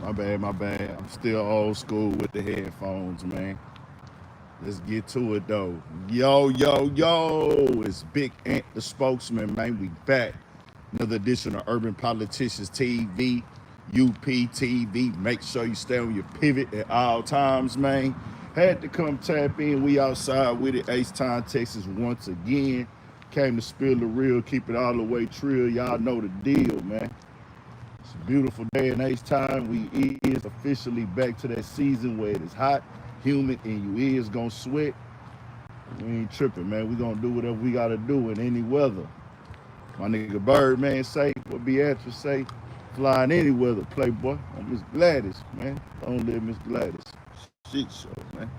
My bad. I'm still old school with the headphones, man. Let's get to it though. Yo, it's Big Ant the spokesman, man. We back. Another edition of Urban Politicians TV, UPTV. Make sure you stay on your pivot at all times, man. Had to come tap in. We outside with it. H-Town, Texas once again. Came to spill the real, keep it all the way trill. Y'all know the deal, man. It's a beautiful day in H-Town. We is officially back to that season where it is hot, humid, and you is gonna sweat. We ain't tripping, man. We gonna do whatever we gotta do in any weather. My nigga Birdman say, what Beatrice say, flying any weather, playboy. On Miss Gladys, man. Don't live Miss Gladys. Shit show, man.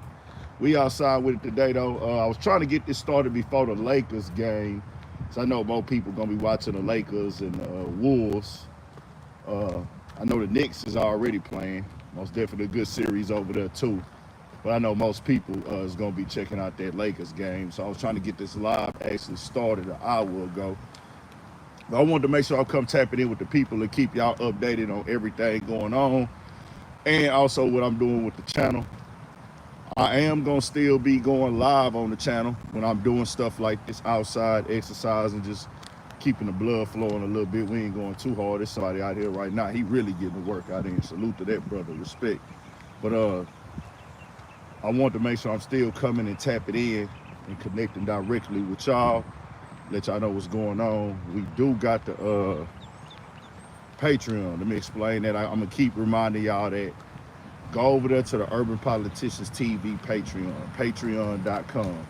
We outside with it today, though. I was trying to get this started before the Lakers game. So I know more people gonna be watching the Lakers and Wolves. I know the Knicks is already playing. Most definitely a good series over there, too. But I know most people is going to be checking out that Lakers game. So I was trying to get this live actually started an hour ago. But I wanted to make sure I come tapping in with the people and keep y'all updated on everything going on. And also what I'm doing with the channel. I am going to still be going live on the channel when I'm doing stuff like this outside, exercising, just keeping the blood flowing a little bit. We ain't going too hard. There's somebody out here right now. He really getting the work out there. Salute to that brother. Respect. But I want to make sure I'm still coming and tapping in and connecting directly with y'all. Let y'all know what's going on. We do got the Patreon. Let me explain that. I'm going to keep reminding y'all that. Go over there to the Urban Politicians TV Patreon. Patreon.com.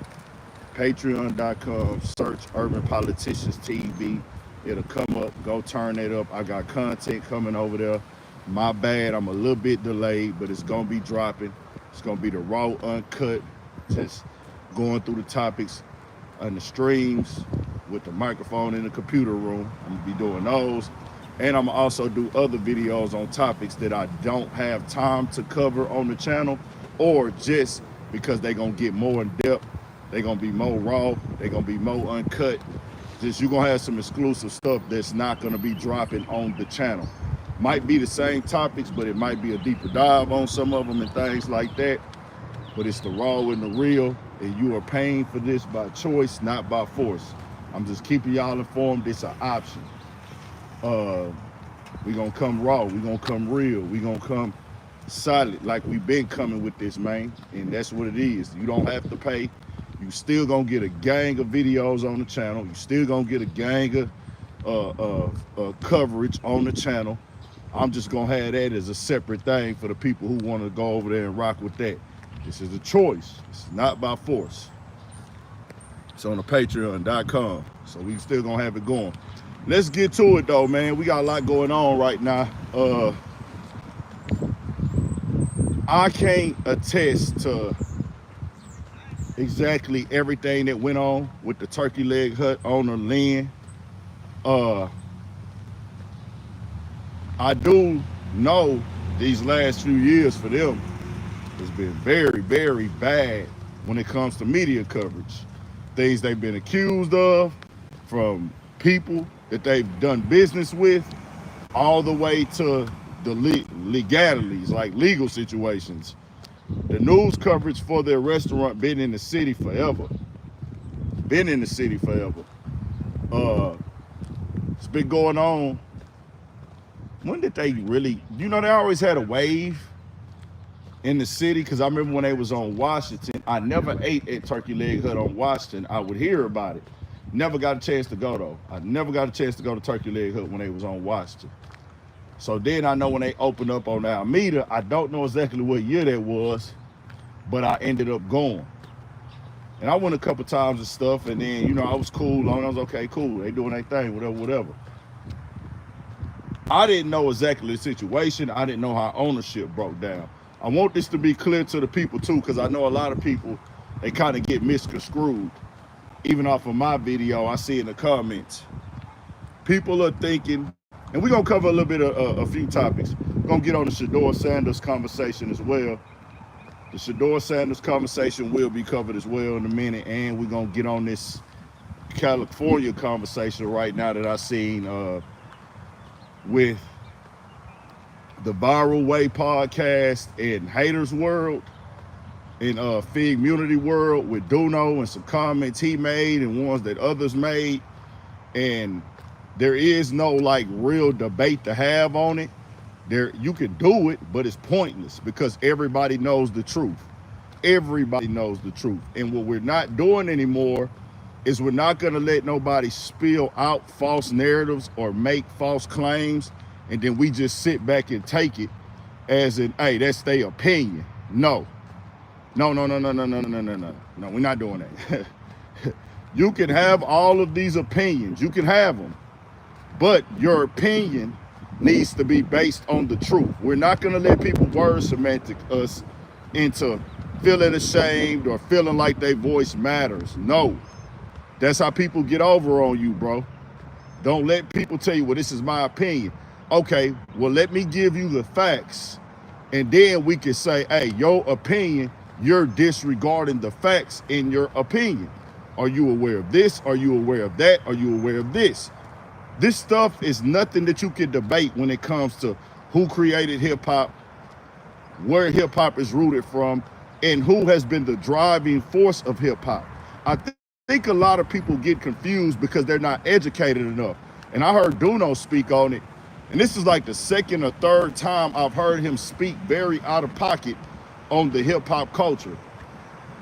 Patreon.com, search Urban Politicians TV. It'll come up. Go turn it up. I got content coming over there. My bad, I'm a little bit delayed, but it's gonna be dropping. It's gonna be the raw, uncut, just going through the topics and the streams with the microphone in the computer room. I'm gonna be doing those. And I'm gonna also do other videos on topics that I don't have time to cover on the channel, or just because they're gonna get more in depth. They're gonna be more raw, they're gonna be more uncut. Just you're gonna have some exclusive stuff that's not gonna be dropping on the channel. Might be the same topics, but it might be a deeper dive on some of them and things like that. But it's the raw and the real, and you are paying for this by choice, not by force. I'm just keeping y'all informed. It's an option. We gonna come raw, we gonna come real, we gonna come solid like we've been coming with this, man. And that's what it is. You don't have to pay. You still gonna get a gang of videos on the channel. You still gonna get a gang of coverage on the channel. I'm just gonna have that as a separate thing for the people who want to go over there and rock with that. This is a choice. It's not by force. It's on the Patreon.com. So we still gonna have it going. Let's get to it though, man. We got a lot going on right now. I can't attest to exactly everything that went on with the turkey leg hut owner Lynn. I do know these last few years for them has been very, very bad when it comes to media coverage. Things they've been accused of from people that they've done business with, all the way to the legalities, like legal situations. The news coverage for their restaurant been in the city forever. Been in the city forever. It's been going on. When did they really, you know, they always had a wave in the city, because I remember when they was on Washington, I never ate at Turkey Leg Hut on Washington. I would hear about it. Never got a chance to go though. I never got a chance to go to Turkey Leg Hut when they was on Washington. So then I know when they opened up on Alameda, I don't know exactly what year that was, but I ended up going. And I went a couple times and stuff, and then, you know, I was cool on it. I was okay, cool. They doing their thing, whatever. I didn't know exactly the situation. I didn't know how ownership broke down. I want this to be clear to the people too, because I know a lot of people, they kind of get misconstrued. Even off of my video, I see in the comments, people are thinking, and we're gonna cover a little bit of a few topics. We're gonna get on the Shador Sanders conversation as well. The Shador Sanders conversation will be covered as well in a minute, and we're gonna get on this California conversation right now that I seen with the Viral Way podcast in Haters World, in Fig Community World with Duno and some comments he made and ones that others made. And there is no like real debate to have on it. You can do it, but it's pointless because everybody knows the truth. Everybody knows the truth. And what we're not doing anymore is we're not gonna let nobody spill out false narratives or make false claims, and then we just sit back and take it as in, hey, that's their opinion. No, we're not doing that. You can have all of these opinions, you can have them, but your opinion needs to be based on the truth. We're not gonna let people word semantic us into feeling ashamed or feeling like their voice matters. No, that's how people get over on you, bro. Don't let people tell you, well, this is my opinion. Okay, well, let me give you the facts, and then we can say, hey, your opinion, you're disregarding the facts in your opinion. Are you aware of this? Are you aware of that? Are you aware of this? This stuff is nothing that you can debate when it comes to who created hip-hop, where hip-hop is rooted from, and who has been the driving force of hip-hop. I think a lot of people get confused because they're not educated enough. And I heard Duno speak on it, and this is like the second or third time I've heard him speak very out of pocket on the hip-hop culture.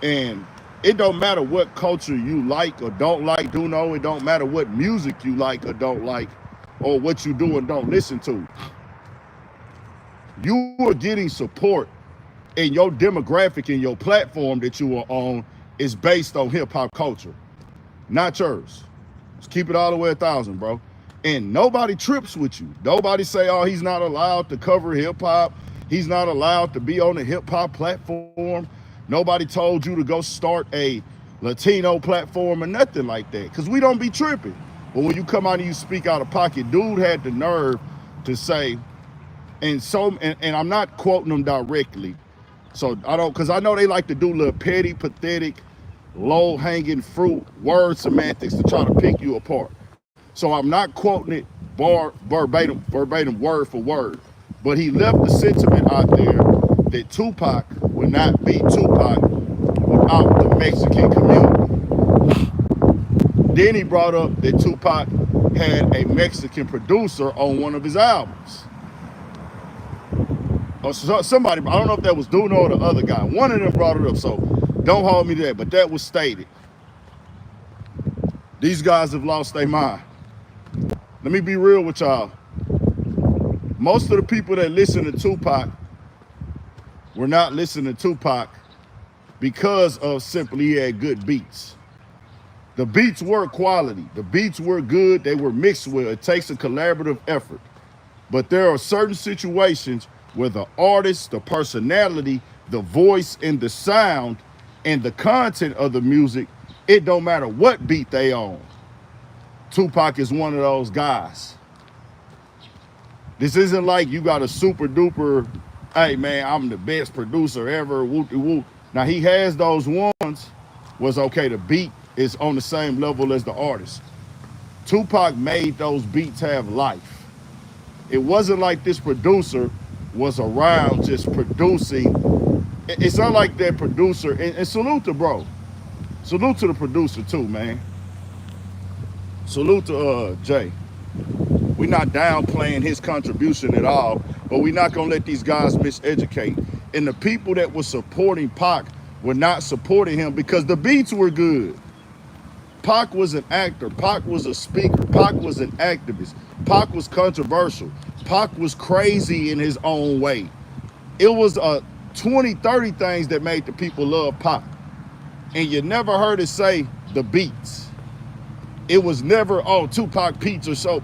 And it don't matter what culture you like or don't like, Duno. It don't matter what music you like or don't like, or what you do and don't listen to. You are getting support, and your demographic and your platform that you are on is based on hip-hop culture, not yours. Let's keep it all the way 1,000, bro. And nobody trips with you. Nobody say, oh, he's not allowed to cover hip-hop. He's not allowed to be on the hip-hop platform. Nobody told you to go start a Latino platform or nothing like that, because we don't be tripping. But when you come out and you speak out of pocket, dude had the nerve to say, and I'm not quoting them directly, so I don't, because I know they like to do little petty, pathetic, low-hanging fruit word semantics to try to pick you apart. So I'm not quoting it verbatim, word for word. But he left the sentiment out there that Tupac would not be Tupac without the Mexican community. Then he brought up that Tupac had a Mexican producer on one of his albums. Or somebody, I don't know if that was Duno or the other guy. One of them brought it up, so don't hold me to that, but that was stated. These guys have lost their mind. Let me be real with y'all. Most of the people that listen to Tupac were not listening to Tupac because of simply he had good beats. The beats were quality. The beats were good. They were mixed well. It takes a collaborative effort. But there are certain situations where the artist, the personality, the voice, and the sound, and the content of the music, it don't matter what beat they on. Tupac is one of those guys. This isn't like you got a super duper, hey man, I'm the best producer ever, whoop-de-whoop. Now he has those ones was okay, the beat is on the same level as the artist. Tupac made those beats have life. It wasn't like this producer was around just producing. It's not like that producer, and salute to bro. Salute to the producer too, man. Salute to Jay. We're not downplaying his contribution at all, but we're not gonna let these guys miseducate. And the people that were supporting Pac were not supporting him because the beats were good. Pac was an actor, Pac was a speaker, Pac was an activist, Pac was controversial, Pac was crazy in his own way. It was 20, 30 things that made the people love Pac. And you never heard it say the beats. It was never, oh, Tupac beats are so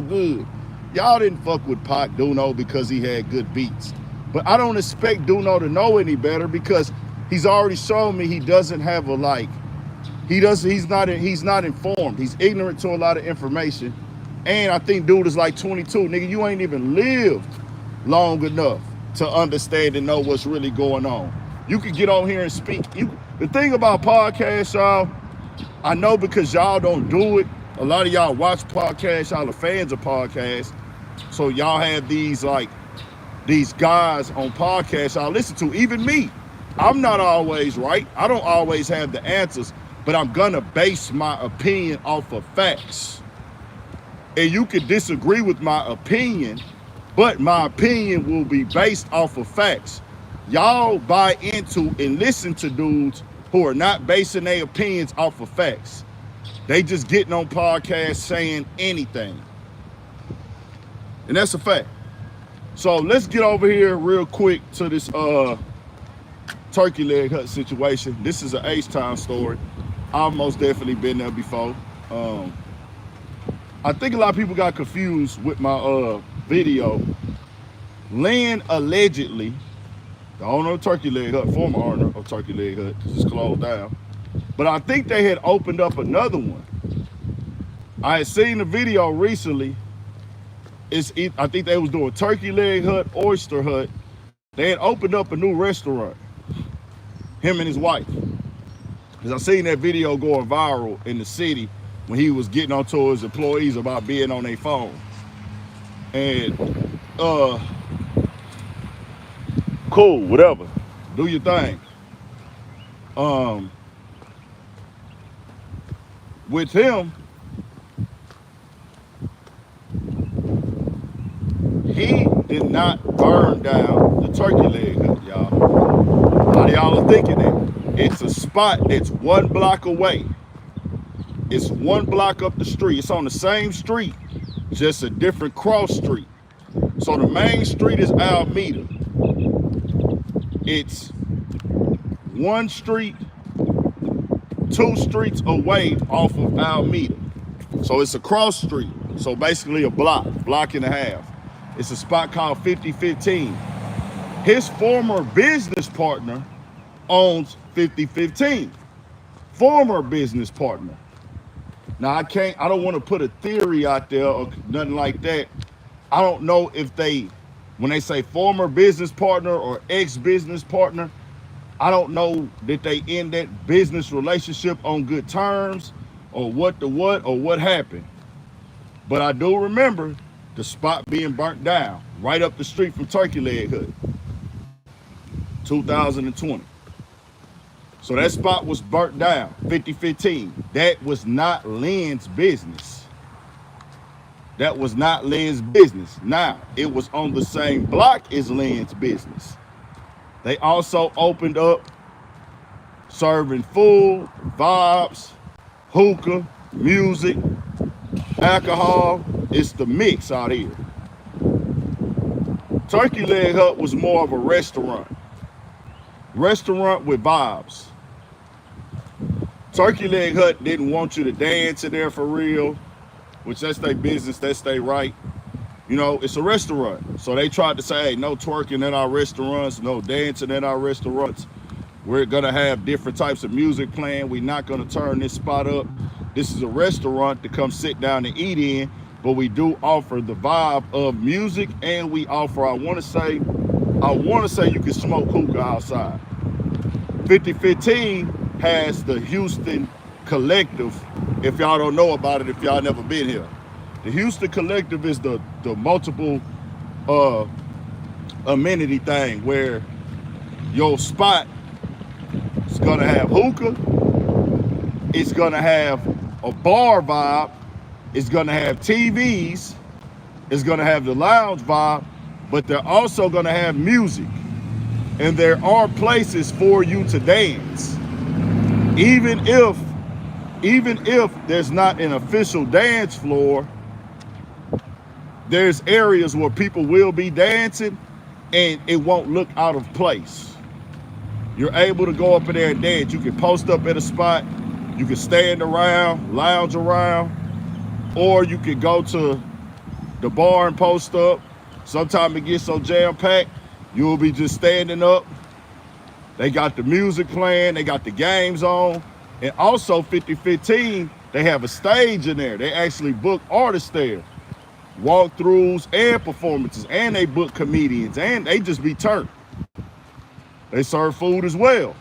good. Y'all didn't fuck with Pac Duno because he had good beats. But I don't expect Duno to know any better because he's already shown me he doesn't have a like. He's not informed. He's ignorant to a lot of information. And I think dude is like 22. Nigga, you ain't even lived long enough to understand and know what's really going on. You could get on here and speak. The thing about podcasts, y'all, I know because y'all don't do it. A lot of y'all watch podcasts, y'all are fans of podcasts. So y'all have these like these guys on podcasts I listen to, even me. I'm not always right. I don't always have the answers, but I'm gonna base my opinion off of facts. And you can disagree with my opinion, but my opinion will be based off of facts. Y'all buy into and listen to dudes who are not basing their opinions off of facts. They just getting on podcasts saying anything. And that's a fact. So let's get over here real quick to this turkey leg hut situation. This is an H-Town story. I've most definitely been there before. I think a lot of people got confused with my video. Lynn allegedly, the owner of Turkey Leg Hut, former owner of Turkey Leg Hut, just closed down. But I think they had opened up another one. I had seen the video recently. I think they was doing Turkey Leg Hut, Oyster Hut. They had opened up a new restaurant, him and his wife. Because I seen that video going viral in the city when he was getting on to his employees about being on their phone. And cool, whatever, do your thing. With him, he did not burn down the Turkey Leg Hut, y'all. A lot of y'all are thinking that. It's a spot that's 1 block away. It's 1 block up the street. It's on the same street, just a different cross street. So the main street is Alameda. It's 1 street, 2 streets away off of Alameda. So it's a cross street. So basically a block and a half. It's a spot called 5015. His former business partner owns 5015. Former business partner. Now I don't want to put a theory out there or nothing like that. I don't know if when they say former business partner or ex-business partner, I don't know that they end that business relationship on good terms or what happened. But I do remember the spot being burnt down right up the street from Turkey Leg Hut, 2020. So that spot was burnt down, 5015. That was not Lynn's business. That was not Lynn's business. Now, it was on the same block as Lynn's business. They also opened up serving food, vibes, hookah, music, alcohol. It's the mix out here. Turkey Leg Hut was more of a restaurant. Restaurant with vibes. Turkey Leg Hut didn't want you to dance in there for real, which that's their business, that's their right. You know, it's a restaurant. So they tried to say, hey, no twerking in our restaurants, no dancing in our restaurants. We're gonna have different types of music playing. We're not gonna turn this spot up. This is a restaurant to come sit down and eat in, but we do offer the vibe of music, and we offer, I wanna say you can smoke hookah outside. 5015 has the Houston Collective. If y'all don't know about it, if y'all never been here, the Houston Collective is the multiple amenity thing where your spot is gonna have hookah, it's gonna have a bar vibe, it's gonna have TVs, it's gonna have the lounge vibe, but they're also gonna have music. And there are places for you to dance. Even if there's not an official dance floor, there's areas where people will be dancing and it won't look out of place. You're able to go up in there and dance. You can post up at a spot, you can stand around, lounge around, or you can go to the bar and post up. Sometimes it gets so jam-packed, you'll be just standing up. They got the music playing, they got the games on. And also 5015, they have a stage in there. They actually book artists there, walkthroughs and performances, and they book comedians, and they just be turned. They serve food as well.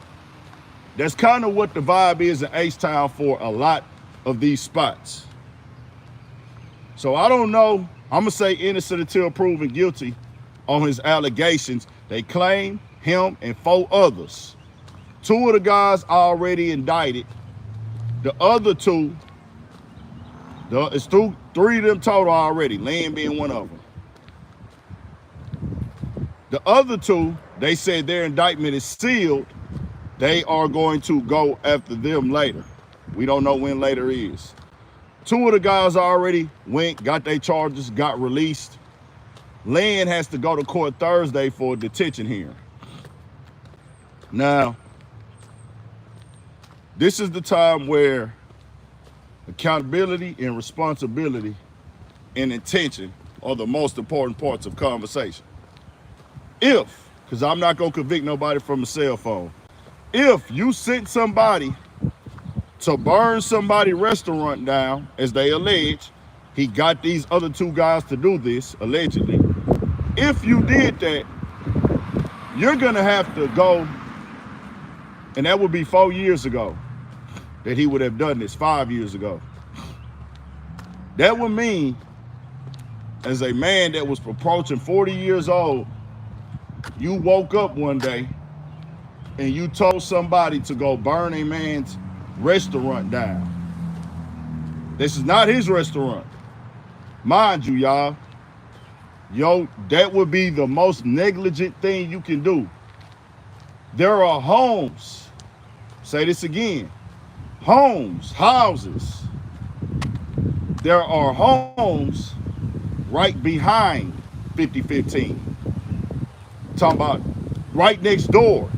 That's kind of what the vibe is in H-Town for a lot of these spots. So I don't know. I'm gonna say innocent until proven guilty. on his allegations. They claim him and 4 others. 2 of the guys already indicted. The other 2, it's 3 of them total already, Lynn being one of them. The other 2, they said their indictment is sealed. They are going to go after them later. We don't know when later is. 2 of the guys already went, got their charges, got released. Lynn has to go to court Thursday for a detention hearing. Now, this is the time where accountability and responsibility and intention are the most important parts of conversation. If, because I'm not going to convict nobody from a cell phone, if you sent somebody to burn somebody's restaurant down, as they allege, he got these other 2 guys to do this, allegedly. If you did that, you're going to have to go, and that would be 4 years ago that he would have done this, 5 years ago. That would mean, as a man that was approaching 40 years old, you woke up one day and you told somebody to go burn a man's restaurant down. This is not his restaurant. Mind you, y'all. Yo, that would be the most negligent thing you can do. There are homes, say this again, houses. There are homes right behind 5015. Talking about right next door.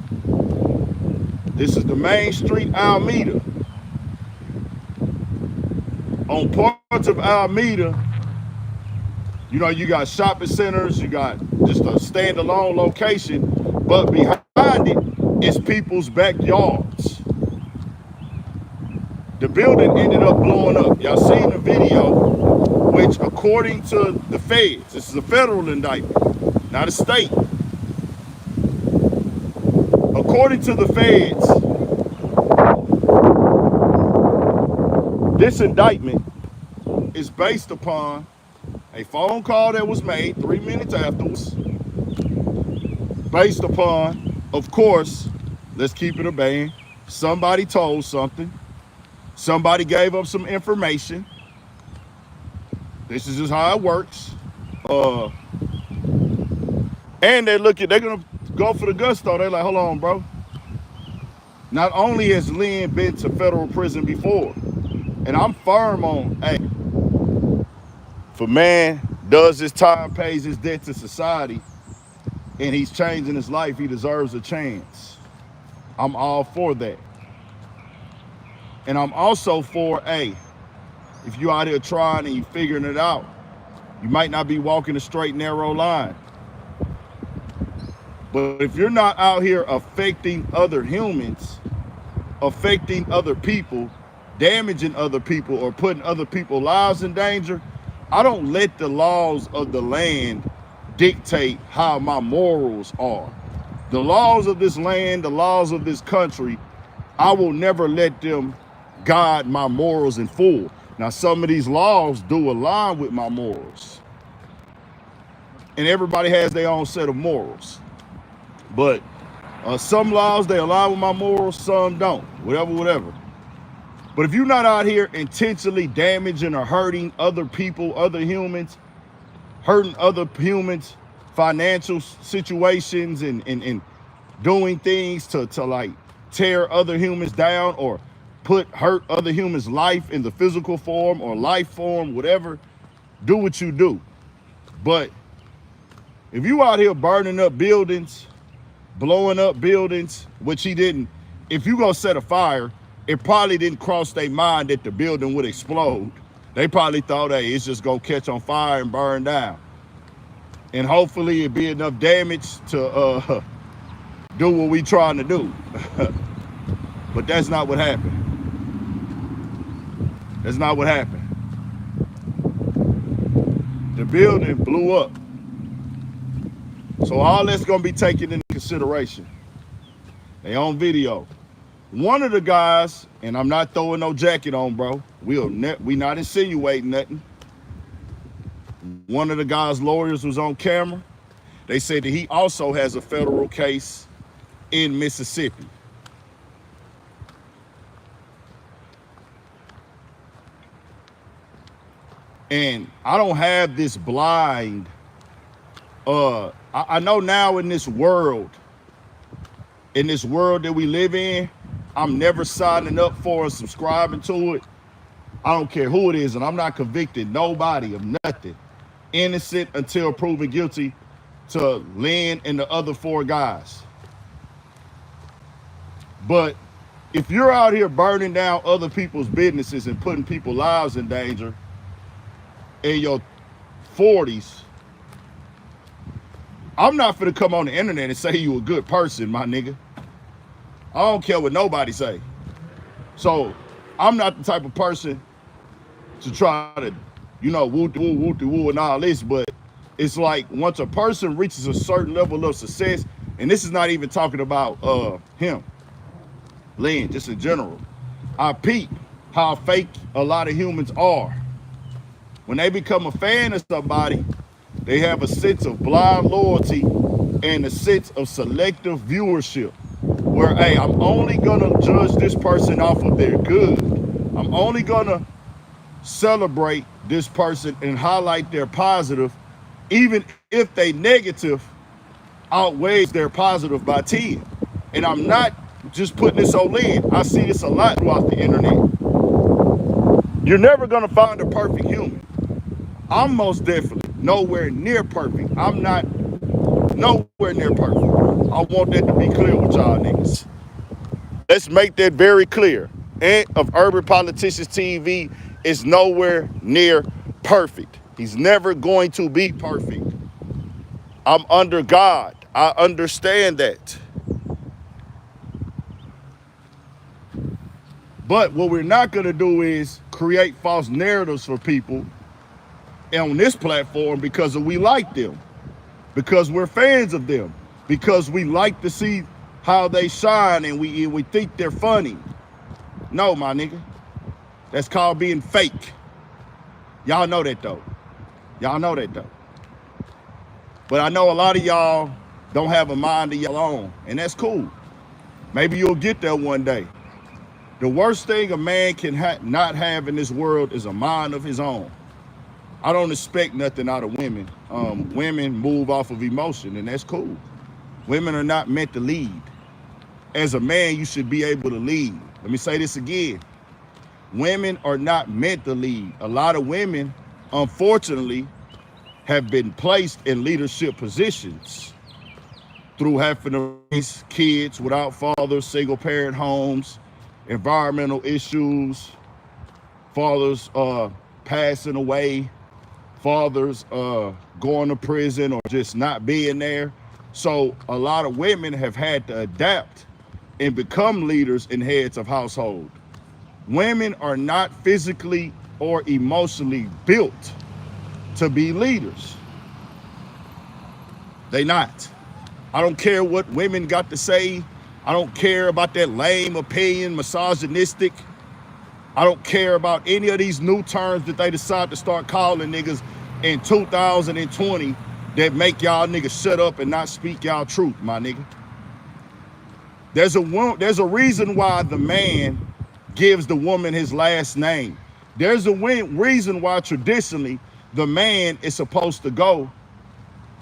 This is the main street, Alameda. On parts of Alameda, you know, you got shopping centers, you got just a standalone location, but behind it is people's backyards. The building ended up blowing up. Y'all seen the video, which according to the feds, this is a federal indictment, not a state. According to the feds, this indictment is based upon a phone call that was made 3 minutes afterwards, based upon, of course, let's keep it a band, somebody told something, somebody gave up some information. This is just how it works. And they're gonna go for the gusto. They're like, hold on, bro. Not only has Lynn been to federal prison before, and I'm firm on, hey, if a man does his time, pays his debt to society, and he's changing his life, he deserves a chance. I'm all for that. And I'm also for, hey, if you out here trying and you figuring it out, you might not be walking a straight, narrow line. But if you're not out here affecting other humans, affecting other people, damaging other people, or putting other people's lives in danger, I don't let the laws of the land dictate how my morals are. The laws of this land, the laws of this country, I will never let them guide my morals in full. Now, some of these laws do align with my morals. And everybody has their own set of morals. But some laws, they align with my morals, some don't. Whatever. But if you're not out here intentionally damaging or hurting other people, other humans, hurting other humans, financial situations, and doing things to like tear other humans down or hurt other humans' life in the physical form or life form, whatever, do what you do. But if you out here burning up buildings, blowing up buildings, which he didn't, if you gonna set a fire, it probably didn't cross their mind that the building would explode. They probably thought, hey, it's just gonna catch on fire and burn down. And hopefully it'd be enough damage to do what we trying to do. But that's not what happened. That's not what happened. The building blew up. So all that's gonna be taken into consideration. They on video. One of the guys, and I'm not throwing no jacket on, bro. We not insinuating nothing. One of the guy's lawyers was on camera. They said that he also has a federal case in Mississippi. And I don't have this blind, I know now in this world that we live in, I'm never signing up for and subscribing to it. I don't care who it is, and I'm not convicting nobody of nothing. Innocent until proven guilty to Lynn and the other 4 guys. But if you're out here burning down other people's businesses and putting people's lives in danger in your 40s, I'm not finna come on the internet and say you a good person, my nigga. I don't care what nobody say. So I'm not the type of person to try to, you know, woo and all this, but it's like once a person reaches a certain level of success, and this is not even talking about him, Lynn, just in general, I peep how fake a lot of humans are. When they become a fan of somebody, they have a sense of blind loyalty and a sense of selective viewership where, hey, I'm only gonna judge this person off of their good. I'm only gonna celebrate this person and highlight their positive, even if they negative outweighs their positive by 10. And I'm not just putting this on Lynn. I see this a lot throughout the internet. You're never gonna find a perfect human. I'm most definitely nowhere near perfect. I'm not nowhere near perfect. I want that to be clear with y'all niggas. Let's make that very clear. Ant of Urban Politicians TV is nowhere near perfect. He's never going to be perfect. I'm under God. I understand that. But what we're not going to do is create false narratives for people on this platform because we like them, because we're fans of them, because we like to see how they shine and we think they're funny. No, my nigga. That's called being fake. Y'all know that though. Y'all know that though. But I know a lot of y'all don't have a mind of your own, and that's cool. Maybe you'll get there one day. The worst thing a man can not have in this world is a mind of his own. I don't expect nothing out of women. Women move off of emotion, and that's cool. Women are not meant to lead. As a man, you should be able to lead. Let me say this again. Women are not meant to lead. A lot of women, unfortunately, have been placed in leadership positions through having to raise kids without fathers, single parent homes, environmental issues, fathers passing away, fathers going to prison or just not being there. So a lot of women have had to adapt and become leaders and heads of household. Women are not physically or emotionally built to be leaders. They not. I don't care what women got to say. I don't care about that lame opinion, misogynistic. I don't care about any of these new terms that they decide to start calling niggas in 2020 that make y'all niggas shut up and not speak y'all truth, my nigga. There's a reason why the man gives the woman his last name. There's a reason why traditionally the man is supposed to go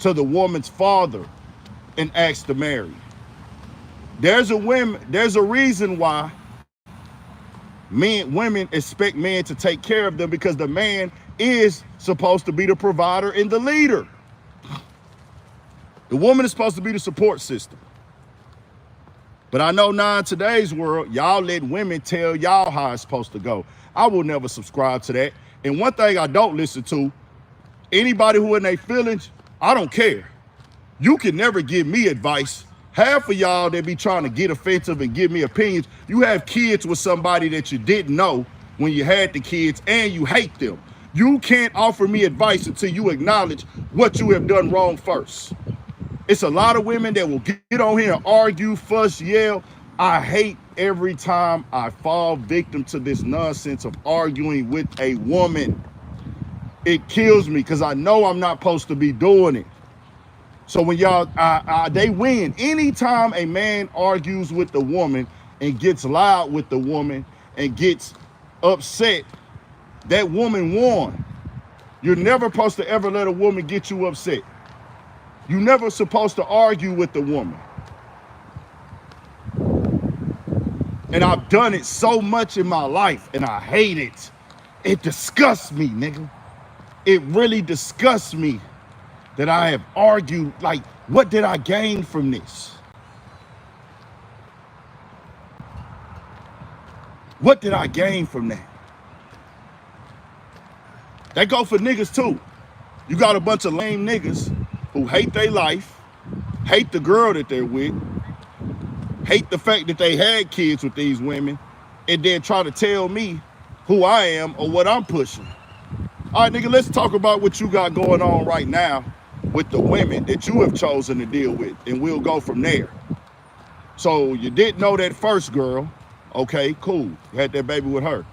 to the woman's father and ask to marry. There's a reason why women expect men to take care of them, because the man is supposed to be the provider and the leader. The woman is supposed to be the support system. But I know now in today's world, y'all let women tell y'all how it's supposed to go. I will never subscribe to that. And one thing I don't listen to, anybody who in their feelings, I don't care. You can never give me advice. Half of y'all that be trying to get offensive and give me opinions, you have kids with somebody that you didn't know when you had the kids and you hate them. You can't offer me advice until you acknowledge what you have done wrong first. It's a lot of women that will get on here and argue, fuss, yell. I hate every time I fall victim to this nonsense of arguing with a woman. It kills me because I know I'm not supposed to be doing it. So when y'all, they win. Anytime a man argues with the woman and gets loud with the woman and gets upset, that woman won. You're never supposed to ever let a woman get you upset. You're never supposed to argue with the woman. And I've done it so much in my life, and I hate it. It disgusts me, nigga. It really disgusts me that I have argued. Like, what did I gain from this? What did I gain from that? That go for niggas too. You got a bunch of lame niggas who hate their life, hate the girl that they're with, hate the fact that they had kids with these women, and then try to tell me who I am or what I'm pushing. All right, nigga, let's talk about what you got going on right now with the women that you have chosen to deal with, and we'll go from there. So you didn't know that first girl. Okay, cool. You had that baby with her.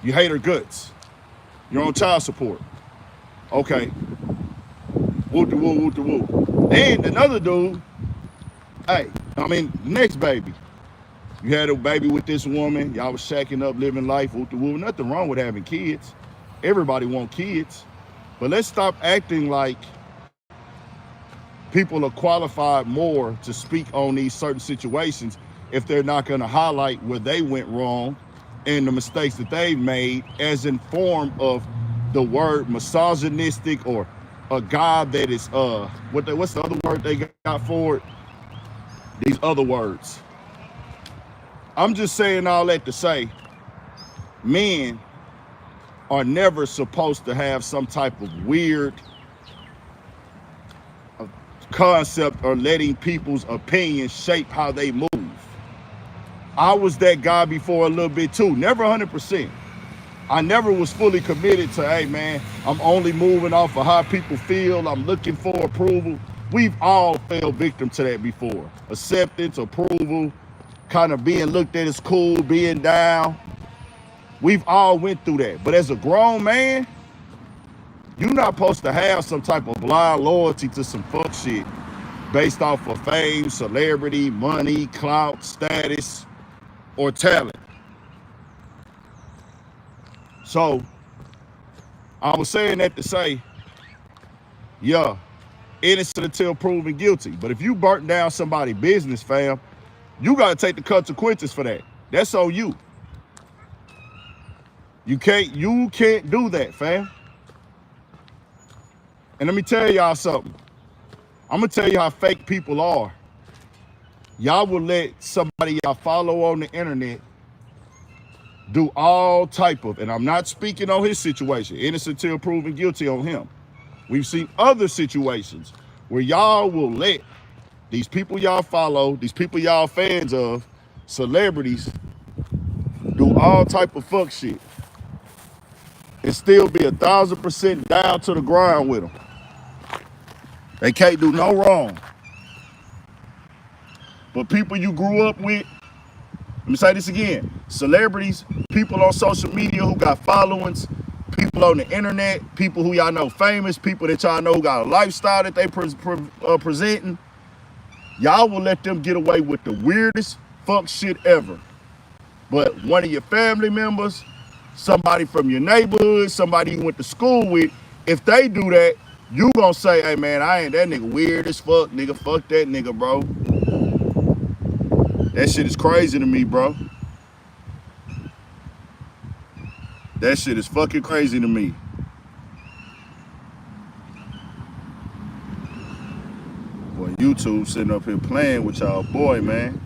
You hate her guts. You're on child support. Okay. Woo-de-woo, woo-de-woo. Then another dude, hey, next baby. You had a baby with this woman. Y'all was shacking up, living life. Woo-de-woo. Nothing wrong with having kids. Everybody want kids. But let's stop acting like people are qualified more to speak on these certain situations if they're not going to highlight where they went wrong and the mistakes that they've made as in form of the word misogynistic or a guy that is, what's the other word they got for it? These other words. I'm just saying all that to say, men are never supposed to have some type of weird concept or letting people's opinions shape how they move. I was that guy before a little bit too, never 100%. I never was fully committed to, hey man, I'm only moving off of how people feel, I'm looking for approval. We've all fell victim to that before. Acceptance, approval, kind of being looked at as cool, being down. We've all went through that. But as a grown man, you're not supposed to have some type of blind loyalty to some fuck shit based off of fame, celebrity, money, clout, status, or talent. So, I was saying that to say, yeah, innocent until proven guilty. But if you burnt down somebody's business, fam, you got to take the consequences for that. That's on you. You can't do that, fam. And let me tell y'all something. I'm going to tell you how fake people are. Y'all will let somebody y'all follow on the internet do all type of, and I'm not speaking on his situation, innocent till proven guilty on him. We've seen other situations where y'all will let these people y'all follow, these people y'all fans of, celebrities, do all type of fuck shit and still be 1,000% down to the ground with them. They can't do no wrong. But people you grew up with, let me say this again, celebrities, people on social media who got followings, people on the internet, people who y'all know famous, people that y'all know who got a lifestyle that they presenting, y'all will let them get away with the weirdest fuck shit ever. But one of your family members, somebody from your neighborhood, somebody you went to school with, if they do that, you gonna say, hey man, I ain't that nigga weird as fuck, nigga, fuck that nigga, bro. That shit is crazy to me, bro. That shit is fucking crazy to me. Boy, YouTube sitting up here playing with y'all, boy, man.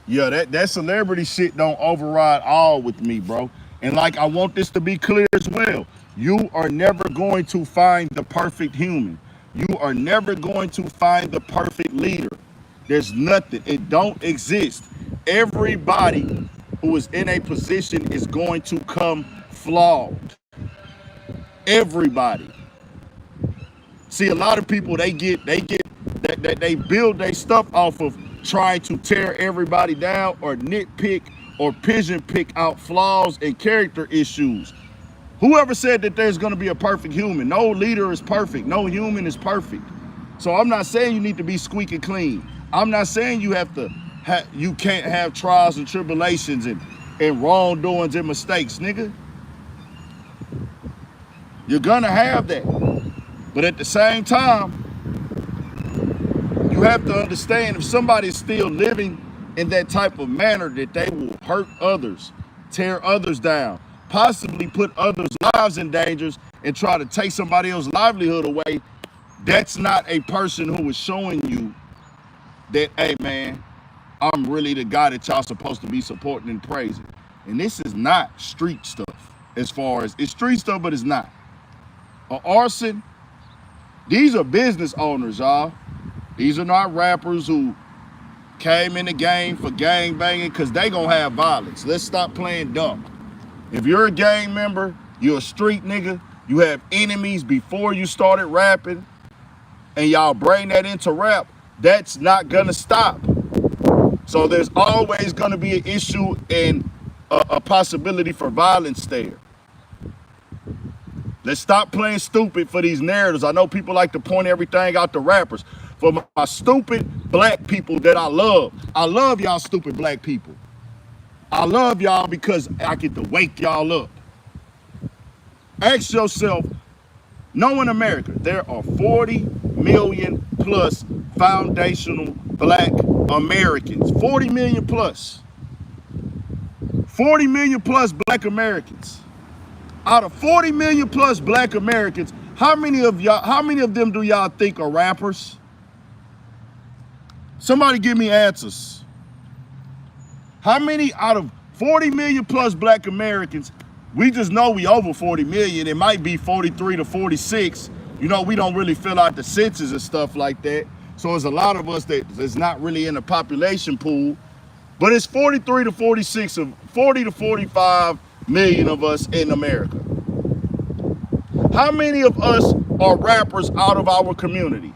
Yeah, that celebrity shit don't override all with me, bro. And like, I want this to be clear as well. You are never going to find the perfect human. You are never going to find the perfect leader. There's nothing. It don't exist. Everybody who is in a position is going to come flawed. Everybody. See, a lot of people, they build their stuff off of trying to tear everybody down or nitpick or pigeon pick out flaws and character issues. Whoever said that there's going to be a perfect human? No leader is perfect. No human is perfect. So I'm not saying you need to be squeaky clean. I'm not saying you have to, you can't have trials and tribulations and wrongdoings and mistakes, nigga. You're going to have that. But at the same time, you have to understand if somebody's still living in that type of manner that they will hurt others, tear others down, possibly put others' lives in danger and try to take somebody else's livelihood away, that's not a person who is showing you that, hey man, I'm really the guy that y'all supposed to be supporting and praising. And this is not street stuff as far as, it's street stuff, but it's not. Arson, these are business owners, y'all. These are not rappers who came in the game for gang banging because they gonna have violence. Let's stop playing dumb. If you're a gang member, you're a street nigga, you have enemies before you started rapping, and y'all bring that into rap, that's not gonna stop. So there's always gonna be an issue and a possibility for violence there. Let's stop playing stupid for these narratives. I know people like to point everything out to rappers. For my stupid black people that I love y'all stupid black people. I love y'all because I get to wake y'all up. Ask yourself, know in America, there are 40 million plus foundational black Americans. 40 million plus. 40 million plus black Americans. Out of 40 million plus black Americans, how many of them do y'all think are rappers? Somebody give me answers. How many out of 40 million plus black Americans, we just know we over 40 million, it might be 43 to 46. You know, we don't really fill out the census and stuff like that. So there's a lot of us that's not really in the population pool, but it's 43 to 46 of 40 to 45 million of us in America. How many of us are rappers out of our community?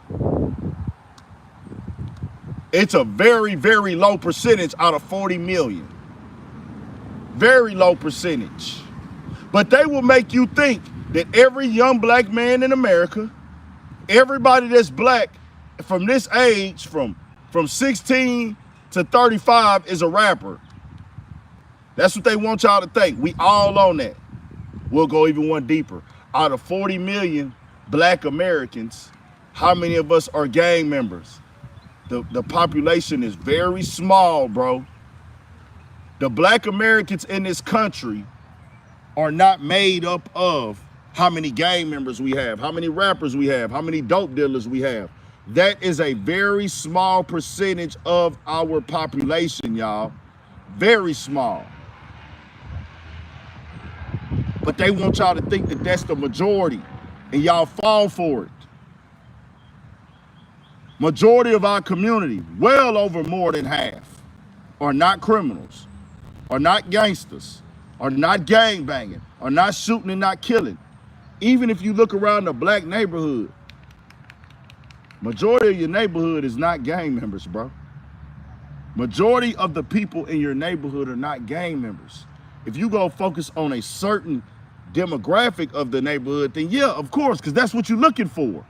It's a very, very low percentage out of 40 million. Very low percentage. But they will make you think that every young black man in America, everybody that's black from this age, from 16 to 35 is a rapper. That's what they want y'all to think. We all on that. We'll go even one deeper. Out of 40 million black Americans, how many of us are gang members? The population is very small, bro. The black Americans in this country are not made up of how many gang members we have, how many rappers we have, how many dope dealers we have. That is a very small percentage of our population, y'all. Very small. But they want y'all to think that that's the majority, and y'all fall for it. Majority of our community, well over more than half, are not criminals, are not gangsters, are not gang banging, are not shooting and not killing. Even if you look around the black neighborhood, majority of your neighborhood is not gang members, bro. Majority of the people in your neighborhood are not gang members. If you go focus on a certain demographic of the neighborhood, then yeah, of course, because that's what you're looking for.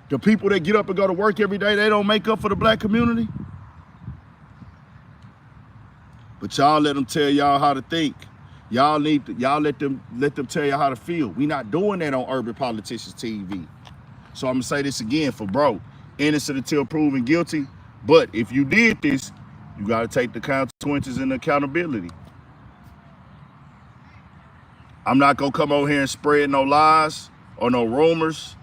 The people that get up and go to work every day, they don't make up for the black community. But y'all let them tell y'all how to think. Y'all let them tell y'all how to feel. We not doing that on Urban Politicians TV. So I'm gonna say this again for bro. Innocent until proven guilty. But if you did this, you gotta take the consequences and accountability. I'm not gonna come over here and spread no lies or no rumors.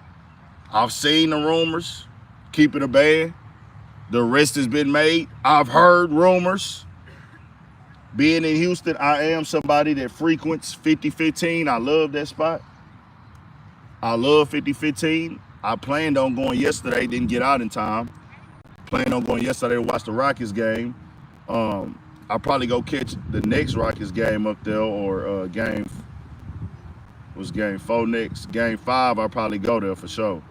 I've seen the rumors, keep it a band. The arrest has been made. I've heard rumors. Being in Houston, I am somebody that frequents 5015. I love that spot. I love 5015. I planned on going yesterday, didn't get out in time. Planned on going yesterday to watch the Rockets game. I'll probably go catch the next Rockets game up there, or game 4 next. Game 5, I'll probably go there for sure.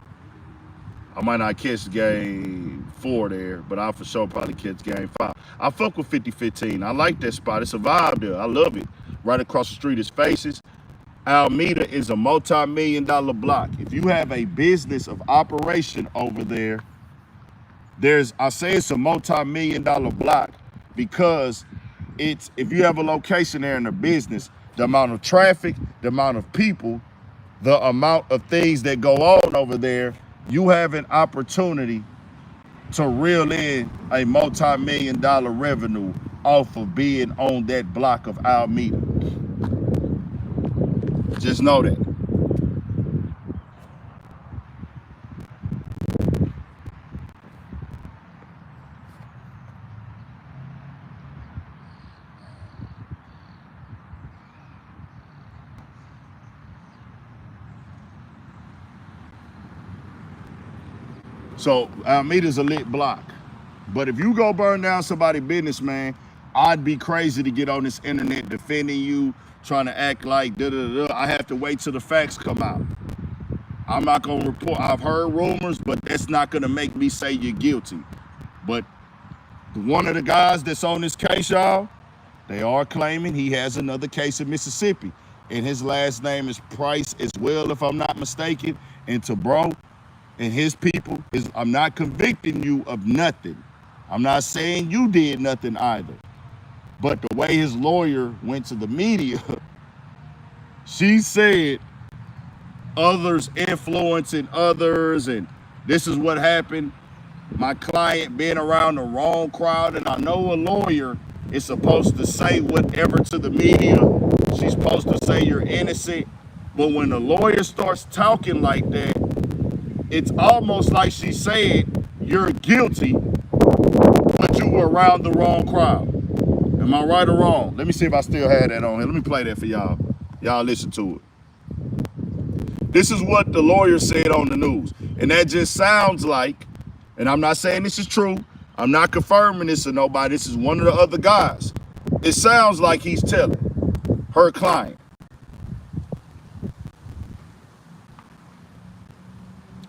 I might not catch game 4 there, but I'll for sure probably catch game 5. I fuck with 5015. I like that spot. It's a vibe there. I love it. Right across the street is Faces. Alameda is a multi-million-dollar block. If you have a business of operation over there, I say it's a multi-million-dollar block because if you have a location there in a business, the amount of traffic, the amount of people, the amount of things that go on over there, you have an opportunity to reel in a multi-million-dollar revenue off of being on that block of Alameda. Just know that. So Alameda's a lit block. But if you go burn down somebody's business, man, I'd be crazy to get on this internet defending you, trying to act like da-da-da. I have to wait till the facts come out. I'm not going to report. I've heard rumors, but that's not going to make me say you're guilty. But one of the guys that's on this case, y'all, they are claiming he has another case in Mississippi. And his last name is Price as well, if I'm not mistaken. And to bro and his people, I'm not convicting you of nothing. I'm not saying you did nothing either. But the way his lawyer went to the media, she said others influencing others, and this is what happened. My client being around the wrong crowd, and I know a lawyer is supposed to say whatever to the media. She's supposed to say you're innocent. But when the lawyer starts talking like that, it's almost like she said you're guilty, but you were around the wrong crowd. Am I right or wrong? Let me see if I still had that on here. Let me play that for y'all. Y'all listen to it. This is what the lawyer said on the news. And that just sounds like, and I'm not saying this is true, I'm not confirming this to nobody, this is one of the other guys. It sounds like he's telling her client.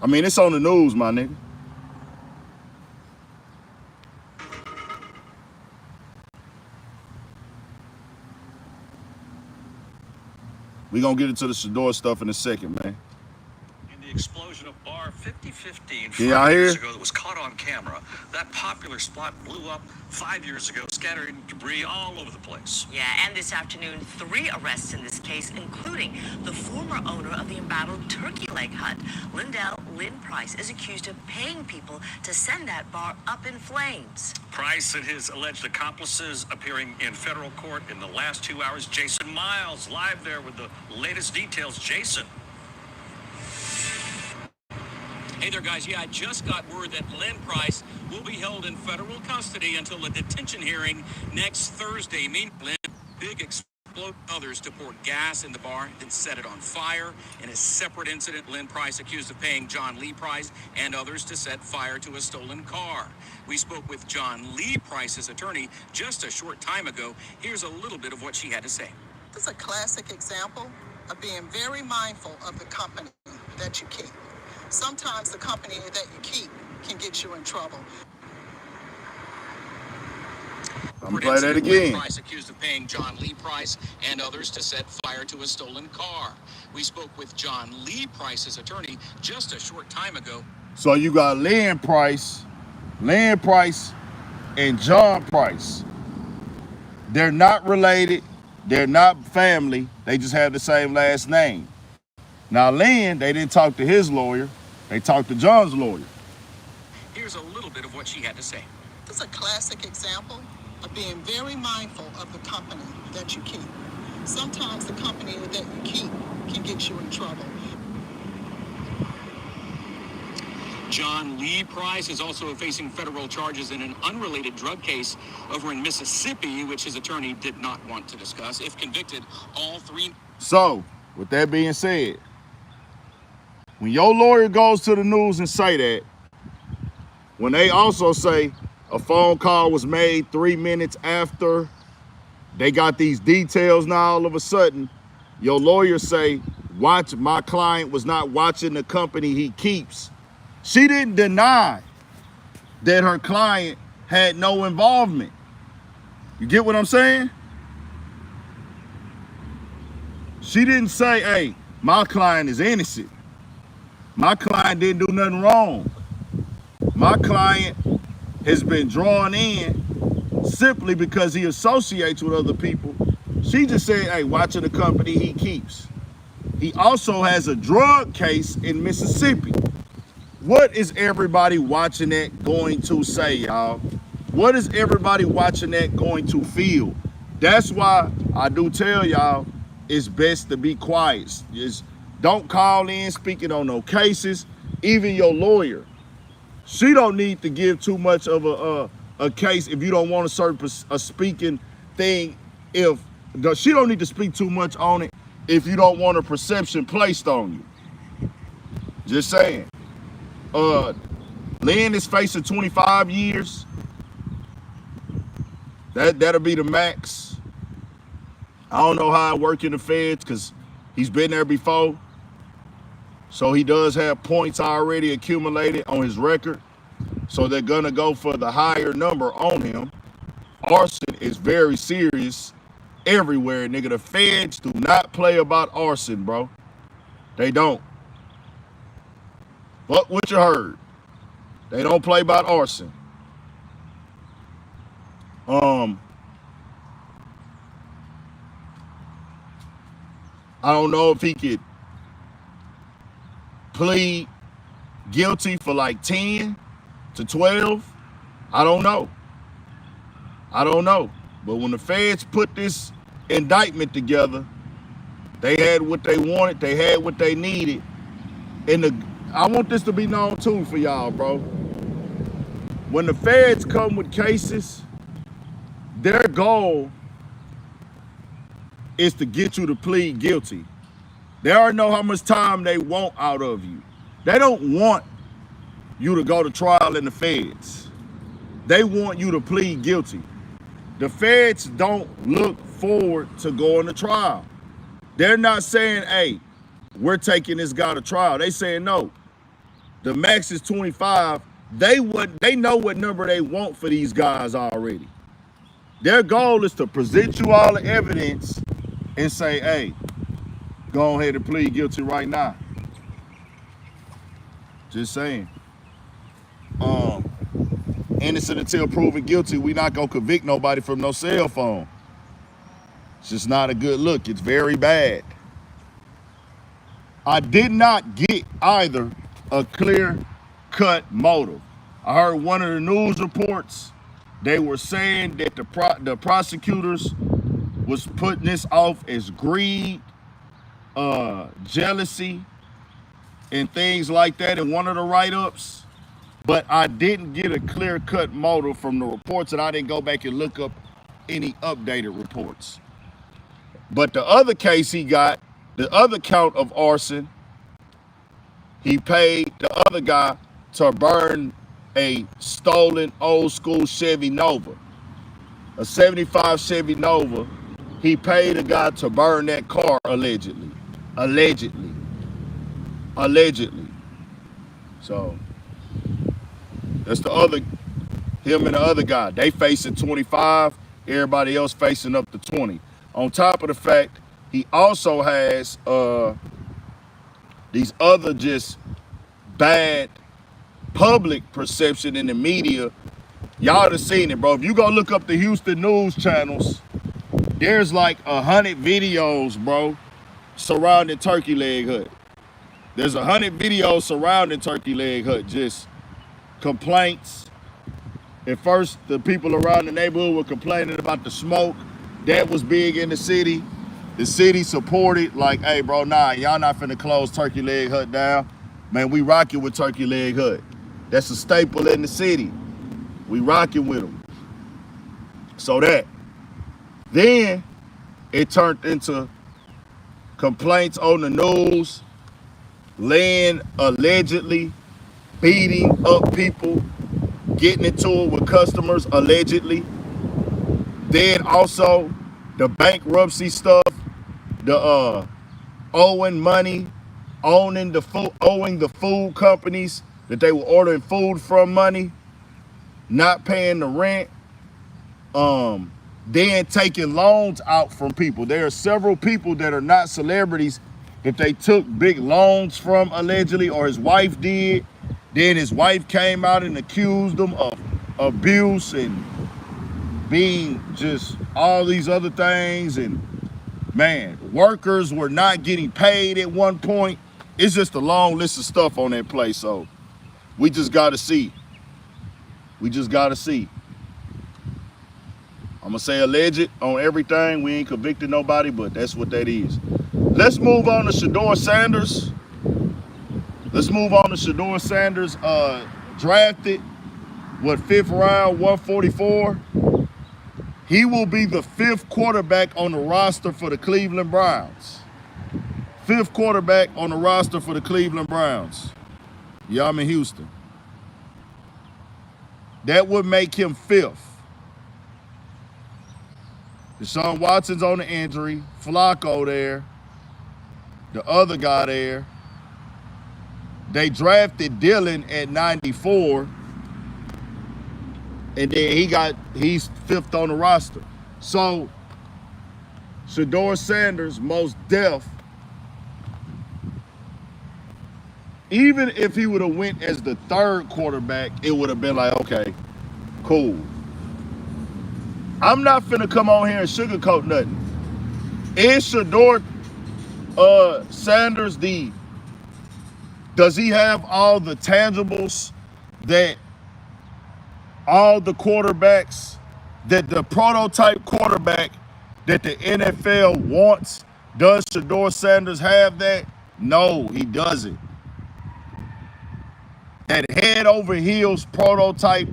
I mean, it's on the news, my nigga. We gonna get into the Shador stuff in a second, man. In the explosion of bar 5015 5 years ago that was caught on camera, that popular spot blew up 5 years ago, scattering debris all over the place. Yeah, and this afternoon, 3 arrests in this case, including the former owner of the embattled turkey leg hut. Lynn Price is accused of paying people to send that bar up in flames. Price and his alleged accomplices appearing in federal court in the last 2 hours. Jason Miles live there with the latest details. Jason. Hey there, guys. Yeah, I just got word that Lynn Price will be held in federal custody until a detention hearing next Thursday. Meanwhile, Lynn, big explode others to pour gas in the bar and set it on fire. In a separate incident, Lynn Price accused of paying John Lee Price and others to set fire to a stolen car. We spoke with John Lee Price's attorney just a short time ago. Here's a little bit of what she had to say. This is a classic example of being very mindful of the company that you keep. Sometimes the company that you keep can get you in trouble. I'm gonna play that again. Price accused of paying John Lee Price and others to set fire to a stolen car. We spoke with John Lee Price's attorney just a short time ago. So you got Lynn Price and John Price. They're not related. They're not family. They just have the same last name. Now Lynn, they didn't talk to his lawyer. They talked to John's lawyer. Here's a little bit of what she had to say. This is a classic example of being very mindful of the company that you keep. Sometimes the company that you keep can get you in trouble. John Lee Price is also facing federal charges in an unrelated drug case over in Mississippi, which his attorney did not want to discuss. If convicted, all 3... So, with that being said, when your lawyer goes to the news and say that, when they also say a phone call was made 3 minutes after, they got these details now all of a sudden, your lawyer say, watch, my client was not watching the company he keeps. She didn't deny that her client had no involvement. You get what I'm saying? She didn't say, hey, my client is innocent. My client didn't do nothing wrong. My client has been drawn in simply because he associates with other people. She just said, hey, watching the company he keeps. He also has a drug case in Mississippi. What is everybody watching that going to say, y'all? What is everybody watching that going to feel? That's why I do tell y'all it's best to be quiet. Just don't call in speaking on no cases. Even your lawyer, she don't need to give too much of a case if you don't want a speaking thing. If she don't need to speak too much on it if you don't want a perception placed on you. Just saying. Lynn is facing 25 years. That'll be the max. I don't know how it works in the feds because he's been there before. So he does have points already accumulated on his record. So they're gonna go for the higher number on him. Arson is very serious everywhere, nigga. The feds do not play about arson, bro. They don't. But what you heard, they don't play about arson. I don't know if he could plead guilty for like 10 to 12. I don't know. But when the feds put this indictment together, they had what they wanted, they had what they needed. And I want this to be known too for y'all, bro. When the feds come with cases, their goal is to get you to plead guilty. They already know how much time they want out of you. They don't want you to go to trial in the feds. They want you to plead guilty. The feds don't look forward to going to trial. They're not saying, hey, we're taking this guy to trial. They saying, no, the max is 25. They know what number they want for these guys already. Their goal is to present you all the evidence and say, hey, go ahead and plead guilty right now. Just saying. Innocent until proven guilty. We not gonna convict nobody from no cell phone. It's just not a good look. It's very bad. I did not get either a clear-cut motive. I heard one of the news reports, they were saying that the prosecutors was putting this off as greed, jealousy, and things like that in one of the write-ups. But I didn't get a clear-cut motive from the reports, and I didn't go back and look up any updated reports. But the other case he got, the other count of arson, he paid the other guy to burn a stolen old school Chevy Nova, a 75 Chevy Nova. He paid a guy to burn that car allegedly. So that's the other, him and the other guy. They facing 25, everybody else facing up to 20. On top of the fact, he also has these other just bad public perception in the media. Y'all have seen it, bro. If you go look up the Houston news channels, there's like 100 videos, bro, surrounding Turkey Leg Hut. There's 100 videos surrounding Turkey Leg Hut, just complaints. At first, the people around the neighborhood were complaining about the smoke. That was big in the city. The city supported, like, hey, bro, nah, y'all not finna close Turkey Leg Hut down. Man, we rocking with Turkey Leg Hut. That's a staple in the city. We rocking with them. So that. Then it turned into complaints on the news. Lynn allegedly beating up people, getting into it with customers allegedly. Then also the bankruptcy stuff, the owing money, owing the food companies that they were ordering food from money, not paying the rent. then taking loans out from people. There are several people that are not celebrities that they took big loans from allegedly, or his wife did. Then his wife came out and accused them of abuse and being just all these other things. And man, workers were not getting paid at one point. It's just a long list of stuff on that place. So we just gotta see. We just gotta see. I'm gonna say alleged on everything. We ain't convicted nobody, but that's what that is. Let's move on to Shador Sanders. Let's move on to Shador Sanders. Drafted, what, 5th round, 144. He will be the 5th quarterback on the roster for the Cleveland Browns. 5th quarterback on the roster for the Cleveland Browns. Yeah, I'm in Houston. That would make him 5th. Deshaun Watson's on the injury. Flacco there. The other guy there. They drafted Dylan at 94. And then he's 5th on the roster. So Shador Sanders, most deaf. Even if he would have went as the 3rd quarterback, it would have been like, okay, cool. I'm not finna come on here and sugarcoat nothing. Is Shador Sanders does he have all the tangibles that all the quarterbacks, that the prototype quarterback that the NFL wants? Does Shador Sanders have that? No, he doesn't. That head over heels prototype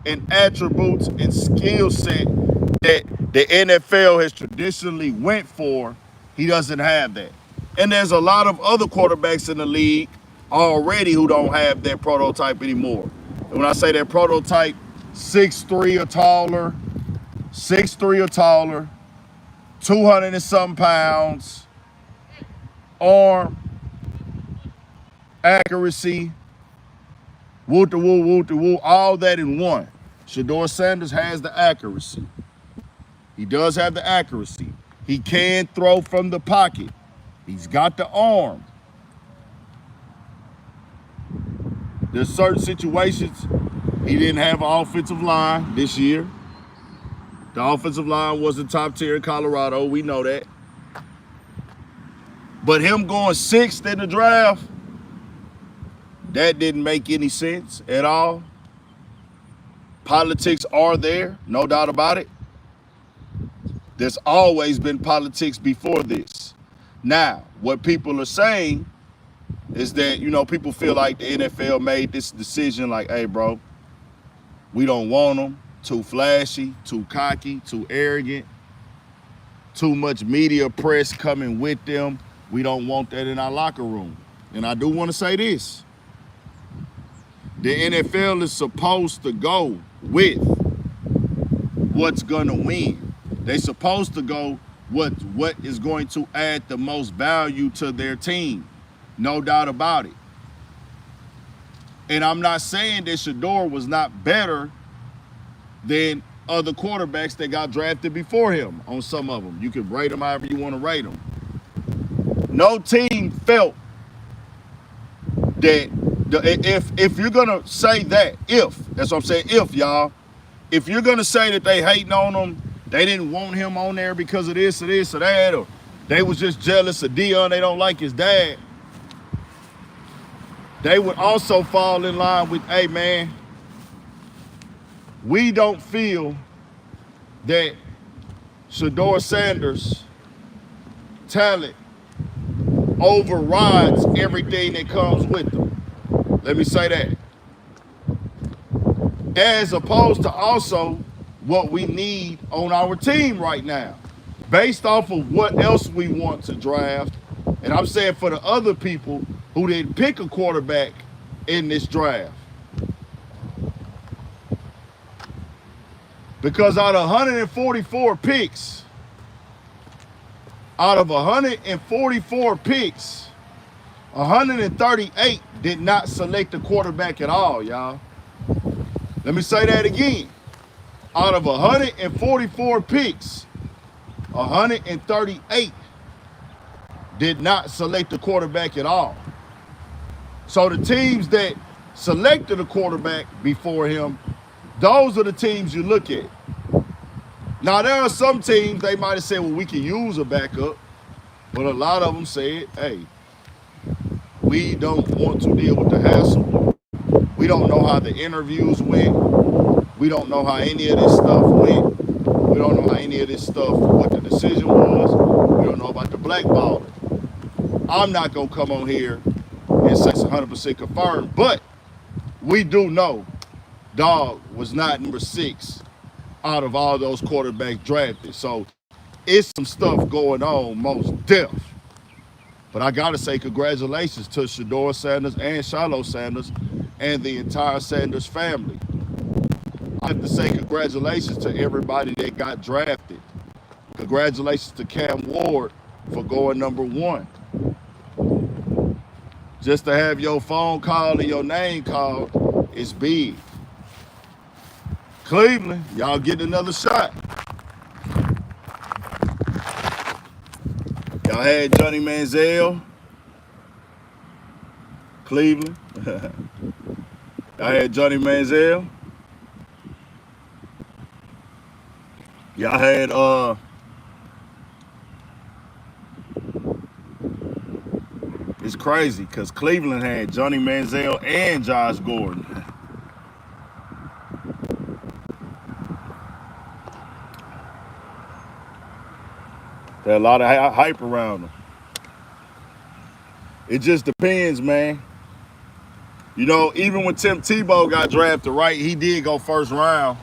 and attributes and skill set that the NFL has traditionally went for, he doesn't have that. And there's a lot of other quarterbacks in the league already who don't have that prototype anymore. And when I say that prototype, 6'3" or taller, 6'3" or taller, 200 and something pounds, arm, accuracy, woo, all that in one. Shador Sanders has the accuracy. He does have the accuracy. He can throw from the pocket. He's got the arm. There's certain situations he didn't have an offensive line this year. The offensive line wasn't top tier in Colorado. We know that. But him going 6th in the draft, that didn't make any sense at all. Politics are there, no doubt about it. There's always been politics before this. Now, what people are saying is that, people feel like the NFL made this decision like, hey, bro, we don't want them. Too flashy, too cocky, too arrogant, too much media press coming with them. We don't want that in our locker room. And I do want to say this. The NFL is supposed to go with what's going to win. They're supposed to go what is going to add the most value to their team. No doubt about it. And I'm not saying that Shedeur was not better than other quarterbacks that got drafted before him on some of them. You can rate them however you want to rate them. No team felt that if you're going to say that, that's what I'm saying, if you're going to say that they hating on him, they didn't want him on there because of this or this or that, or they was just jealous of Dion, they don't like his dad, they would also fall in line with, hey, man, we don't feel that Shador Sanders' talent overrides everything that comes with them. Let me say that. As opposed to also what we need on our team right now, based off of what else we want to draft. And I'm saying for the other people who didn't pick a quarterback in this draft. Because out of 144 picks, 138 did not select a quarterback at all, y'all. Let me say that again. Out of 144 picks, 138 did not select the quarterback at all. So the teams that selected a quarterback before him, those are the teams you look at. Now, there are some teams, they might have said, well, we can use a backup. But a lot of them said, hey, we don't want to deal with the hassle. We don't know how the interviews went. We don't know how any of this stuff went. We don't know how any of this stuff, what the decision was. We don't know about the blackballing. I'm not going to come on here and say it's 100% confirmed, but we do know Dog was not number 6 out of all those quarterbacks drafted. So it's some stuff going on, most def. But I got to say congratulations to Shador Sanders and Shador Sanders and the entire Sanders family. I have to say congratulations to everybody that got drafted. Congratulations to Cam Ward for going number 1. Just to have your phone called and your name called is big. Cleveland, y'all getting another shot. Y'all had Johnny Manziel, Cleveland. Y'all had Johnny Manziel. Y'all had it's crazy because Cleveland had Johnny Manziel and Josh Gordon. There's a lot of hype around them. It just depends, man. You know, even when Tim Tebow got drafted, right, he did go first round.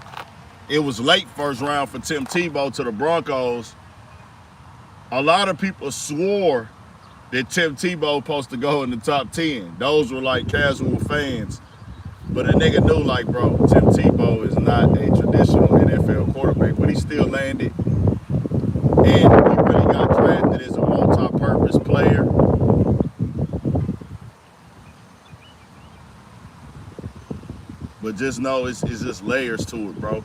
It was late first round for Tim Tebow to the Broncos. A lot of people swore that Tim Tebow was supposed to go in the top 10. Those were like casual fans. But a nigga knew, like, bro, Tim Tebow is not a traditional NFL quarterback, but he still landed. And he really got drafted as a multi-purpose player. But just know it's just layers to it, bro.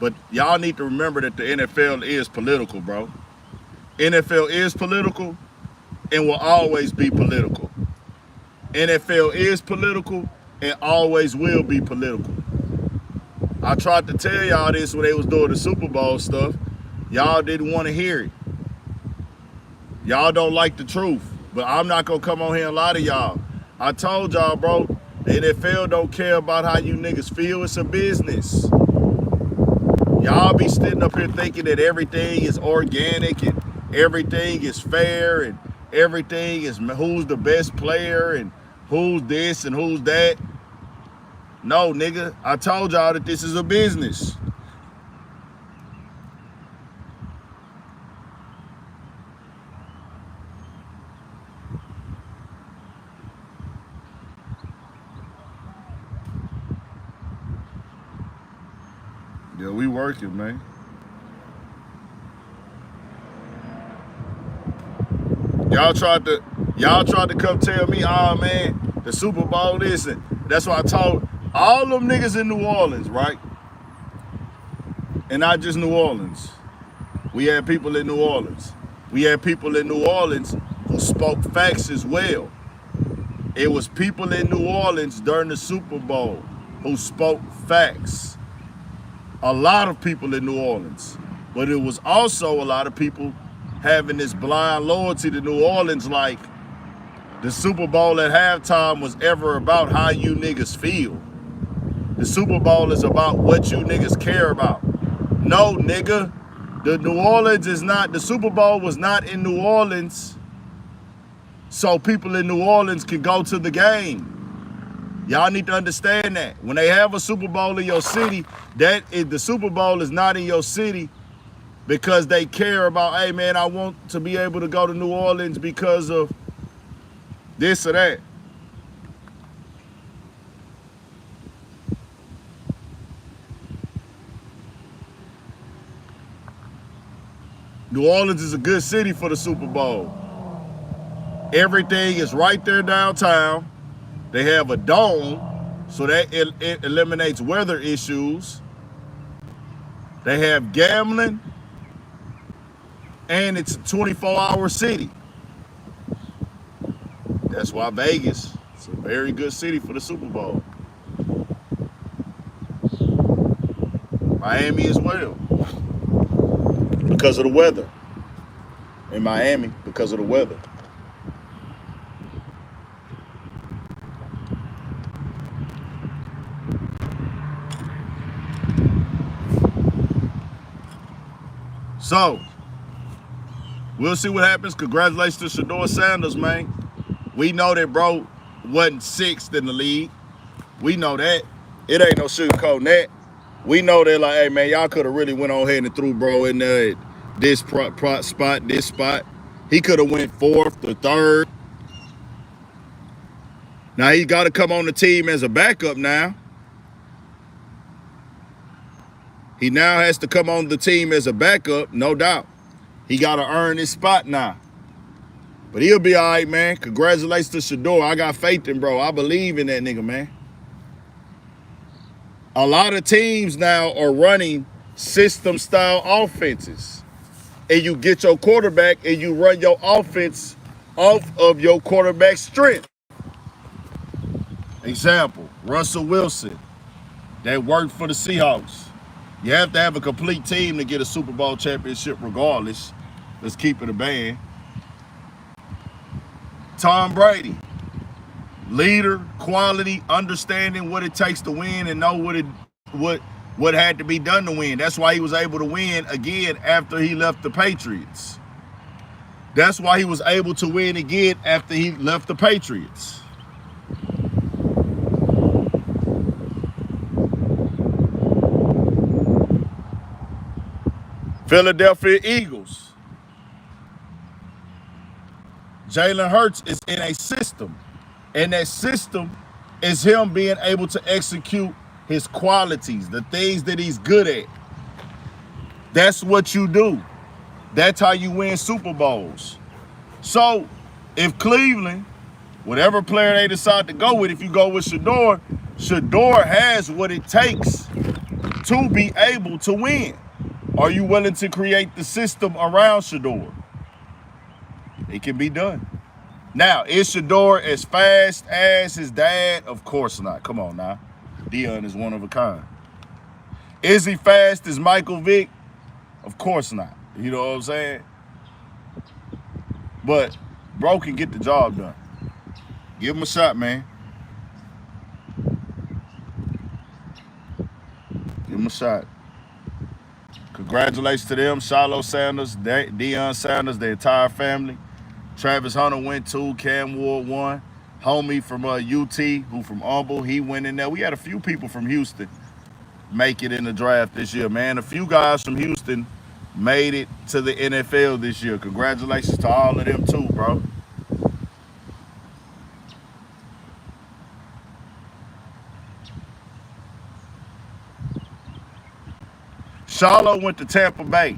But y'all need to remember that the NFL is political, bro. NFL is political and will always be political. NFL is political and always will be political. I tried to tell y'all this when they was doing the Super Bowl stuff. Y'all didn't want to hear it. Y'all don't like the truth. But I'm not going to come on here and lie to y'all. I told y'all, bro, the NFL don't care about how you niggas feel. It's a business. Y'all be sitting up here thinking that everything is organic and everything is fair and everything is who's the best player and who's this and who's that. No, nigga, I told y'all that this is a business. Yeah, we working, man. Y'all tried to come tell me, oh man, the Super Bowl this, and that's why I told all them niggas in New Orleans, right? And not just New Orleans. We had people in New Orleans. We had people in New Orleans who spoke facts as well. It was people in New Orleans during the Super Bowl who spoke facts. A lot of people in New Orleans. But it was also a lot of people having this blind loyalty to New Orleans, like the Super Bowl at halftime was ever about how you niggas feel. The Super Bowl is about what you niggas care about. No, nigga. The New Orleans is not, the Super Bowl was not in New Orleans so people in New Orleans can go to the game. Y'all need to understand that. When they have a Super Bowl in your city, the Super Bowl is not in your city because they care about, hey man, I want to be able to go to New Orleans because of this or that. New Orleans is a good city for the Super Bowl. Everything is right there downtown. They have a dome, so that it eliminates weather issues. They have gambling, and it's a 24-hour city. That's why Vegas is a very good city for the Super Bowl. Miami as well, because of the weather. In Miami, because of the weather. So, we'll see what happens. Congratulations to Shador Sanders, man. We know that bro wasn't sixth in the league. We know that. It ain't no sugarcoating that. We know that, like, hey, man, y'all could have really went on ahead and threw bro in there at this spot, this spot. He could have went fourth or third. Now, he got to come on the team as a backup now. He now has to come on the team as a backup, no doubt. He got to earn his spot now. But he'll be all right, man. Congratulations to Shedeur. I got faith in bro. I believe in that nigga, man. A lot of teams now are running system-style offenses. And you get your quarterback and you run your offense off of your quarterback's strength. Example, Russell Wilson, that worked for the Seahawks. You have to have a complete team to get a Super Bowl championship regardless. Let's keep it a band. Tom Brady, leader, quality, understanding what it takes to win and know what had to be done to win. That's why he was able to win again after he left the Patriots. That's why he was able to win again after he left the Patriots. Philadelphia Eagles. Jalen Hurts is in a system, and that system is him being able to execute his qualities, the things that he's good at. That's what you do. That's how you win Super Bowls. So if Cleveland, whatever player they decide to go with, if you go with Shedeur, Shedeur has what it takes to be able to win. Are you willing to create the system around Shedeur? It can be done. Now, is Shedeur as fast as his dad? Of course not. Come on now. Dion is one of a kind. Is he fast as Michael Vick? Of course not. You know what I'm saying? But bro can get the job done. Give him a shot, man. Give him a shot. Congratulations to them. Shador Sanders, Deion Sanders, the entire family. Travis Hunter went 2, Cam Ward 1. Homie from UT, who from Humble, he went in there. We had a few people from Houston make it in the draft this year, man. A few guys from Houston made it to the NFL this year. Congratulations to all of them too, bro. Charlo went to Tampa Bay.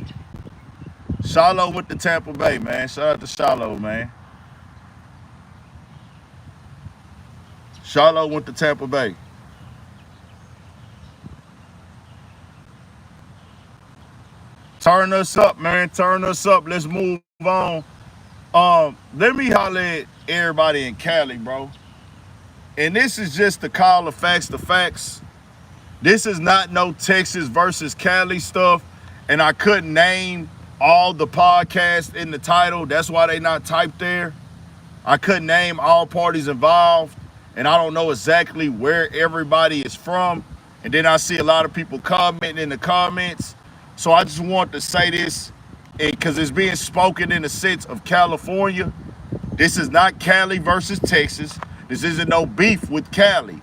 Charlo went to Tampa Bay, man. Shout out to Charlo, man. Charlo went to Tampa Bay. Turn us up, man. Turn us up. Let's move on. Let me holler at everybody in Cali, bro. And this is just the call of facts, the facts. This is not no Texas versus Cali stuff. And I couldn't name all the podcasts in the title. That's why they not typed there. I couldn't name all parties involved. And I don't know exactly where everybody is from. And then I see a lot of people commenting in the comments. So I just want to say this, because it's being spoken in the sense of California. This is not Cali versus Texas. This isn't no beef with Cali.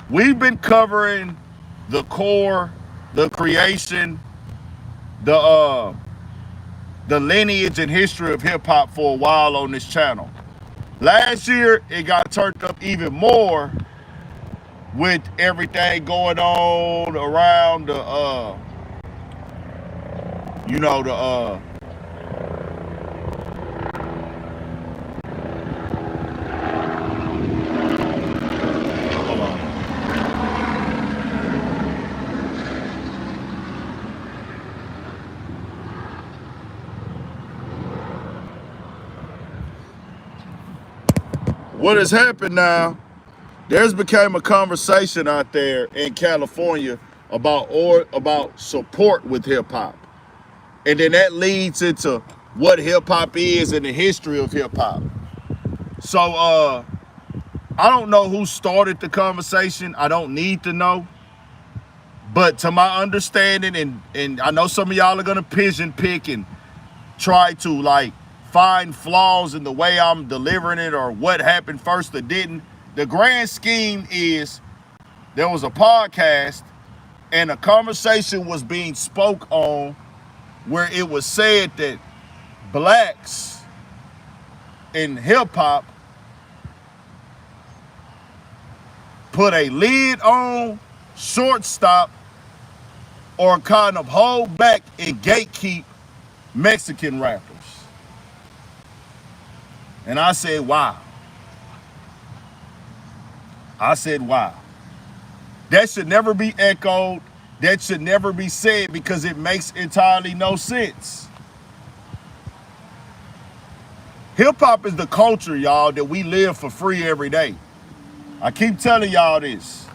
We've been covering the core, the creation, the lineage and history of hip-hop for a while on this channel. Last year, it got turned up even more with everything going on around the, you know, the, hold on. what has happened now, there's became a conversation out there in California about support with hip hop. And then that leads into what hip hop is and the history of hip hop. So I don't know who started the conversation. I don't need to know. But to my understanding, and I know some of y'all are gonna pigeon pick and try to like find flaws in the way I'm delivering it or what happened first or didn't. The grand scheme is there was a podcast and a conversation was being spoke on where it was said that blacks in hip hop put a lid on, shortstop, or kind of hold back and gatekeep Mexican rappers. And I said, wow. I said, wow. That should never be echoed. That should never be said because it makes entirely no sense. Hip hop is the culture, y'all, that we live for free every day. I keep telling y'all this.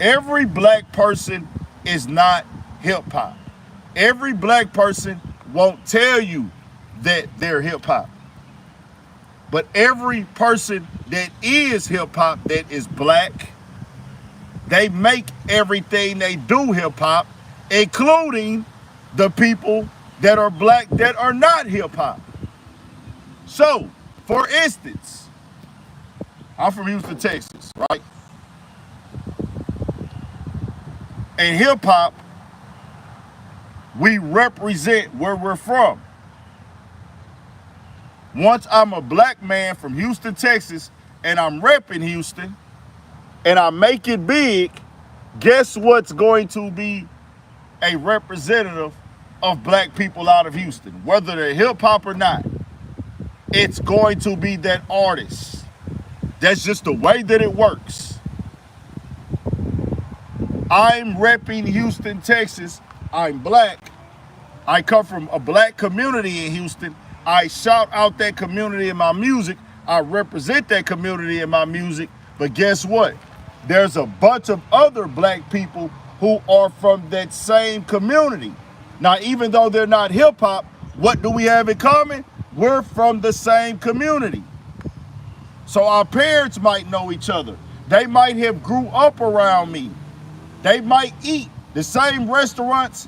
Every black person is not hip hop. Every black person won't tell you that they're hip hop. But every person that is hip hop that is black, they make everything they do hip hop, including the people that are black that are not hip hop. So, for instance, I'm from Houston, Texas, right? In hip hop, we represent where we're from. Once I'm a black man from Houston, Texas, and I'm repping Houston, and I make it big, guess what's going to be a representative of black people out of Houston? Whether they're hip hop or not, it's going to be that artist. That's just the way that it works. I'm repping Houston, Texas. I'm black. I come from a black community in Houston. I shout out that community in my music. I represent that community in my music. But guess what? There's a bunch of other black people who are from that same community. Now, even though they're not hip hop, what do we have in common? We're from the same community. So our parents might know each other. They might have grew up around me. They might eat the same restaurants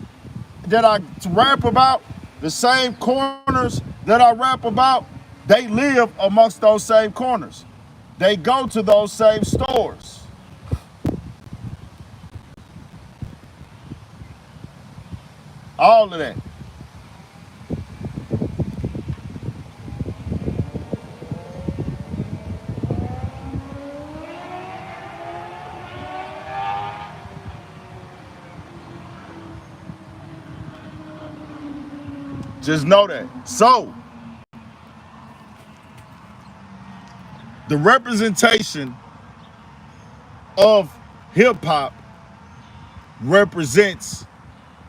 that I rap about, the same corners that I rap about. They live amongst those same corners. They go to those same stores. All of that. Just know that. So, the representation of hip hop represents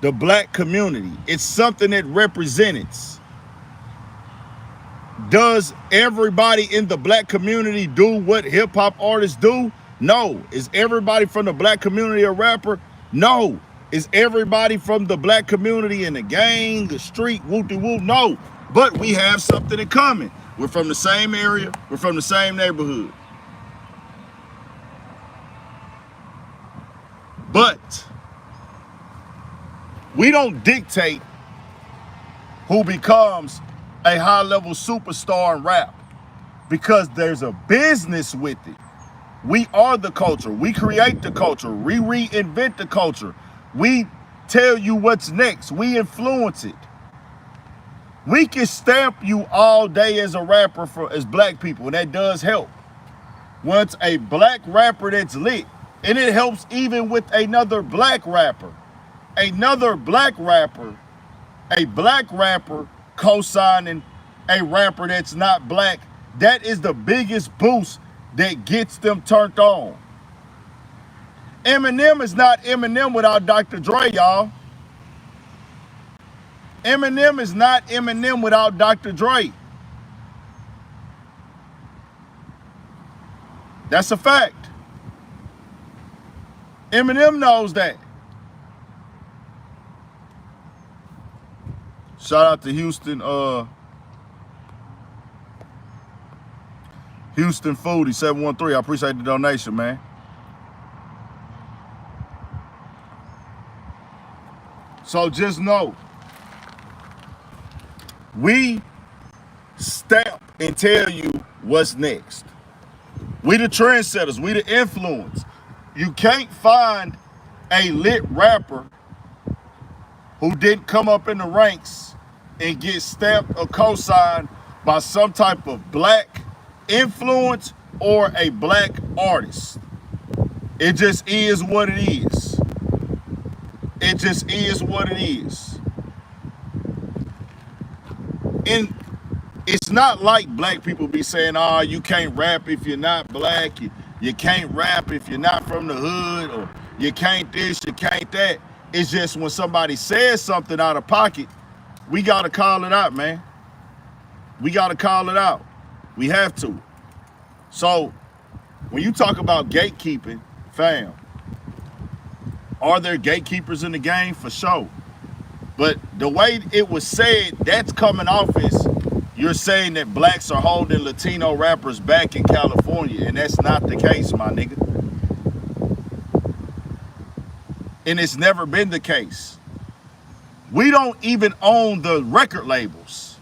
the black community. It's something that represents. Does everybody in the black community do what hip hop artists do? No. Is everybody from the black community a rapper? No. Is everybody from the black community in the gang, the street, whoop-de-whoop? No. But we have something in common. We're from the same area. We're from the same neighborhood. But we don't dictate who becomes a high-level superstar in rap because there's a business with it. We are the culture. We create the culture. We reinvent the culture. We tell you what's next. We influence it. We can stamp you all day as a rapper as black people, and that does help. Once a black rapper that's lit, and it helps even with another black rapper. Another black rapper, a black rapper co-signing a rapper that's not black, that is the biggest boost that gets them turned on. Eminem is not Eminem without Dr. Dre, y'all. Eminem is not Eminem without Dr. Dre. That's a fact. Eminem knows that. Shout out to Houston, Houston Foodie 713. I appreciate the donation, man. So just know, we stamp and tell you what's next. We the trendsetters, we the influence. You can't find a lit rapper who didn't come up in the ranks and get stamped or co-signed by some type of black influence or a black artist. It just is what it is. It just is what it is. And it's not like black people be saying, oh, you can't rap if you're not black. You can't rap if you're not from the hood, or you can't this, you can't that. It's just when somebody says something out of pocket, we got to call it out, man. We got to call it out. We have to. So when you talk about gatekeeping, fam, are there gatekeepers in the game? For sure. But the way it was said, that's coming off as you're saying that blacks are holding Latino rappers back in California, and that's not the case, my nigga. And it's never been the case. We don't even own the record labels.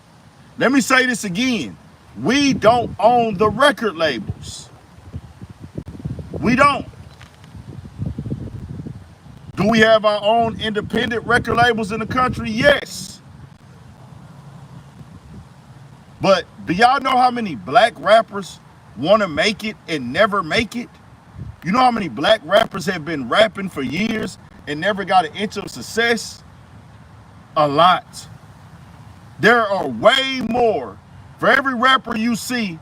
Let me say this again. We don't own the record labels. We don't. Do we have our own independent record labels in the country? Yes. But do y'all know how many black rappers want to make it and never make it? You know how many black rappers have been rapping for years and never got an inch of success? A lot. There are way more. For every rapper you see,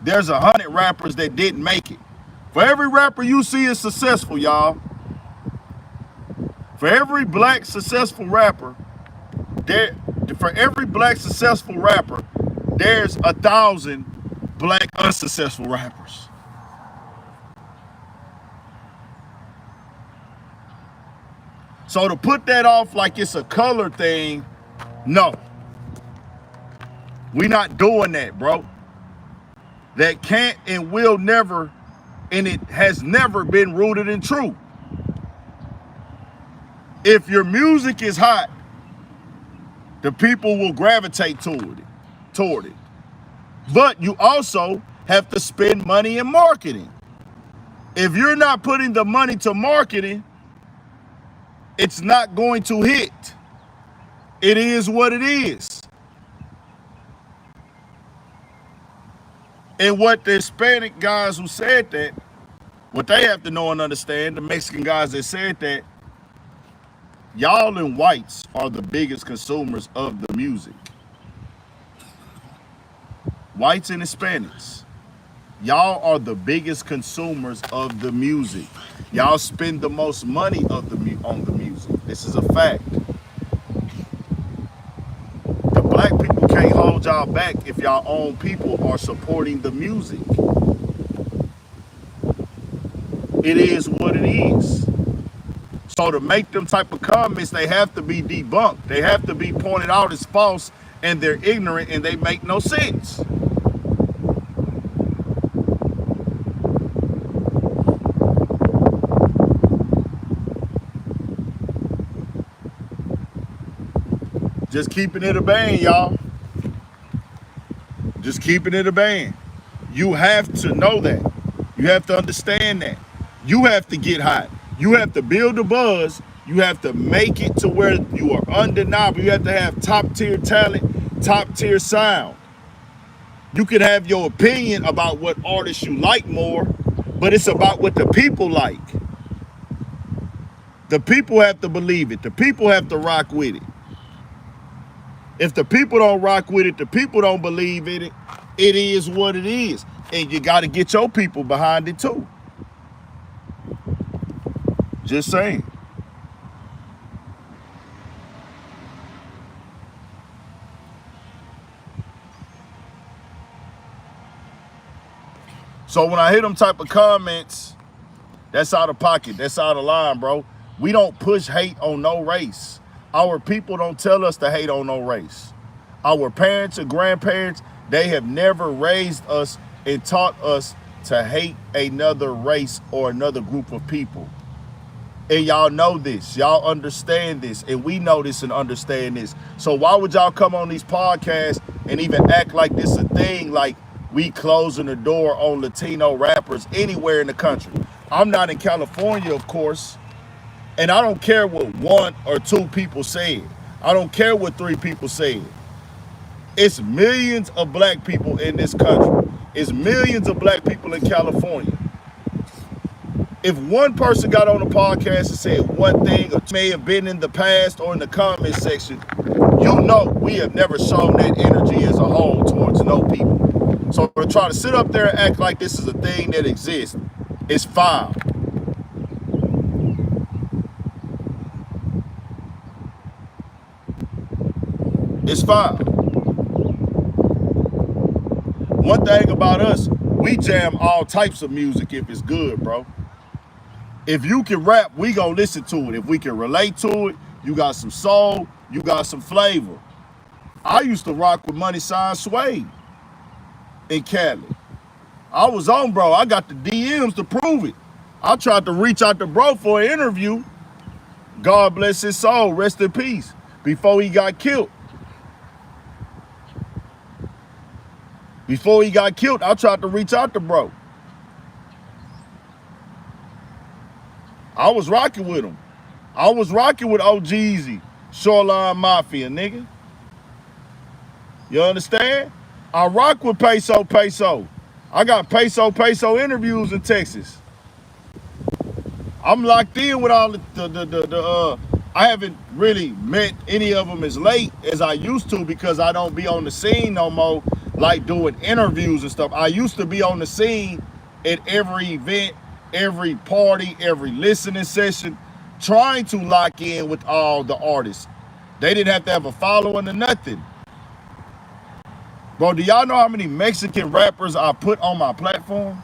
there's 100 rappers that didn't make it. For every rapper you see is successful, y'all. For every black successful rapper, for every black successful rapper, there's 1,000 black unsuccessful rappers. So to put that off like it's a color thing, no. We're not doing that, bro. That can't and will never, and it has never been rooted in truth. If your music is hot, the people will gravitate toward it. But you also have to spend money in marketing. If you're not putting the money to marketing, it's not going to hit. It is what it is. And what the Hispanic guys who said that, what they have to know and understand, the Mexican guys that said that, y'all and whites are the biggest consumers of the music. Whites and Hispanics. Y'all are the biggest consumers of the music. Y'all spend the most money on the music. This is a fact. The black people can't hold y'all back if y'all own people are supporting the music. It is what it is. So to make them type of comments, they have to be debunked. They have to be pointed out as false, and they're ignorant and they make no sense. Just keeping it a band, y'all. Just keeping it a band. You have to know that. You have to understand that. You have to get hot. You have to build a buzz. You have to make it to where you are undeniable. You have to have top tier talent, top tier sound. You can have your opinion about what artists you like more, but it's about what the people like. The people have to believe it. The people have to rock with it. If the people don't rock with it, the people don't believe in it, it is what it is. And you got to get your people behind it too. Just saying. So when I hear them type of comments, that's out of pocket. That's out of line, bro. We don't push hate on no race. Our people don't tell us to hate on no race. Our parents and grandparents, they have never raised us and taught us to hate another race or another group of people. And y'all know this, y'all understand this, and we know this and understand this. So why would y'all come on these podcasts and even act like this a thing, like we closing the door on Latino rappers anywhere in the country? I'm not in California, of course, and I don't care what 1 or 2 people said. I don't care what 3 people said. It's millions of black people in this country. It's millions of black people in California. If one person got on the podcast and said one thing, or may have been in the past or in the comment section, you know we have never shown that energy as a whole towards no people. So to try to sit up there and act like this is a thing that exists, it's foul. It's foul. One thing about us, we jam all types of music if it's good, bro. If you can rap, we gonna listen to it. If we can relate to it, you got some soul, you got some flavor. I used to rock with Money Sign Sway in Cali. I was on, bro. I got the DMs to prove it. I tried to reach out to bro for an interview. God bless his soul, rest in peace, before he got killed. Before he got killed, I tried to reach out to bro. I was rocking with him. I was rocking with OGeezy, Shoreline Mafia, nigga. You understand? I rock with Peso Peso. I got Peso Peso interviews in Texas. I'm locked in with all I haven't really met any of them as late as I used to because I don't be on the scene no more, like doing interviews and stuff. I used to be on the scene at every event, every party, every listening session, trying to lock in with all the artists. They didn't have to have a following or nothing. Bro, do y'all know how many Mexican rappers I put on my platform?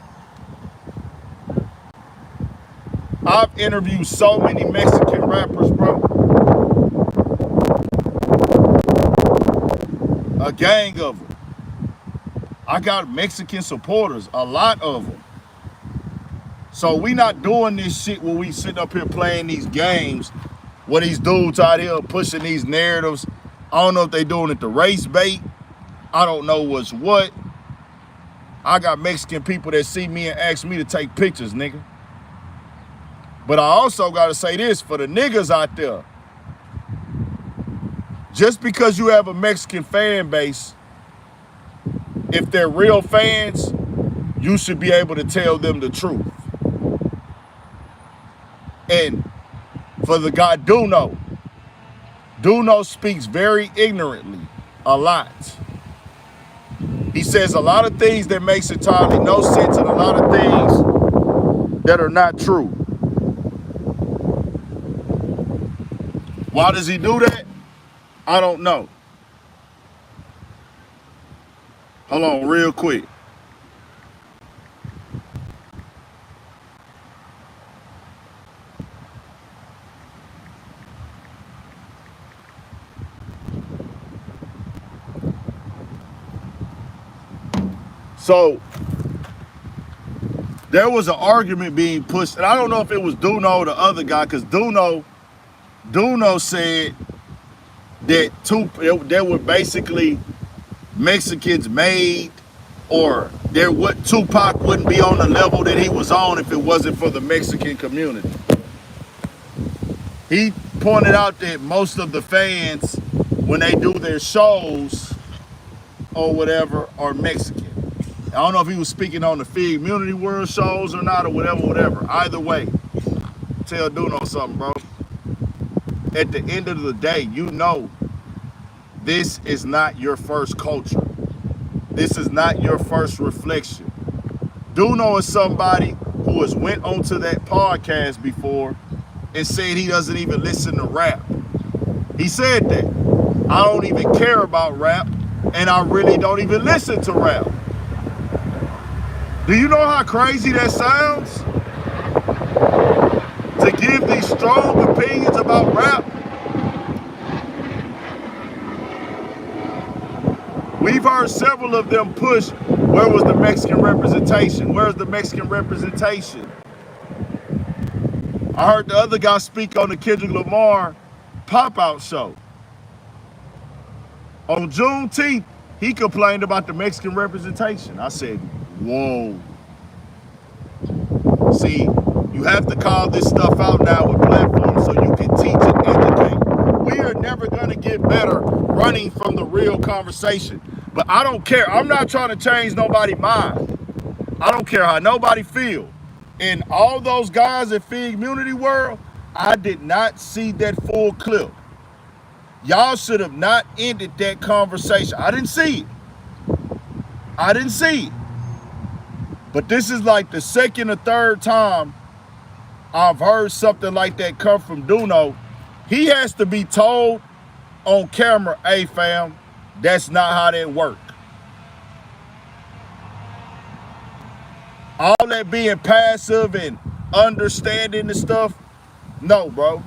I've interviewed so many Mexican rappers, bro. A gang of them. I got Mexican supporters, a lot of them. So we not doing this shit where we sitting up here playing these games where these dudes out here pushing these narratives. I don't know if they doing it to race bait. I don't know what's what. I got Mexican people that see me and ask me to take pictures, nigga. But I also got to say this for the niggas out there. Just because you have a Mexican fan base, if they're real fans, you should be able to tell them the truth. And for the guy Duno speaks very ignorantly a lot. He says a lot of things that makes entirely no sense and a lot of things that are not true. Why does he do that? I don't know. Hold on real quick. So there was an argument being pushed, and I don't know if it was Duno or the other guy, because Duno said that there were basically Mexicans made, or Tupac wouldn't be on the level that he was on if it wasn't for the Mexican community. He pointed out that most of the fans, when they do their shows or whatever, are Mexican. I don't know if he was speaking on the Fig Community World shows or not, or whatever. Either way, tell Duno something, bro. At the end of the day, you know this is not your first culture. This is not your first reflection. Duno is somebody who has went onto that podcast before and said he doesn't even listen to rap. He said that. I don't even care about rap, and I really don't even listen to rap. Do you know how crazy that sounds? To give these strong opinions about rap? We've heard several of them push, where was the Mexican representation? Where's the Mexican representation? I heard the other guy speak on the Kendrick Lamar pop-out show. On Juneteenth, he complained about the Mexican representation. I said, whoa. See, you have to call this stuff out now with platforms so you can teach and educate. We are never gonna get better running from the real conversation. But I don't care. I'm not trying to change nobody's mind. I don't care how nobody feel. In all those guys at Fig Community World, I did not see that full clip. Y'all should have not ended that conversation. I didn't see it. I didn't see it. But this is like the second or third time I've heard something like that come from Duno. He has to be told on camera, hey fam, that's not how that work. All that being passive and understanding the stuff, no, bro.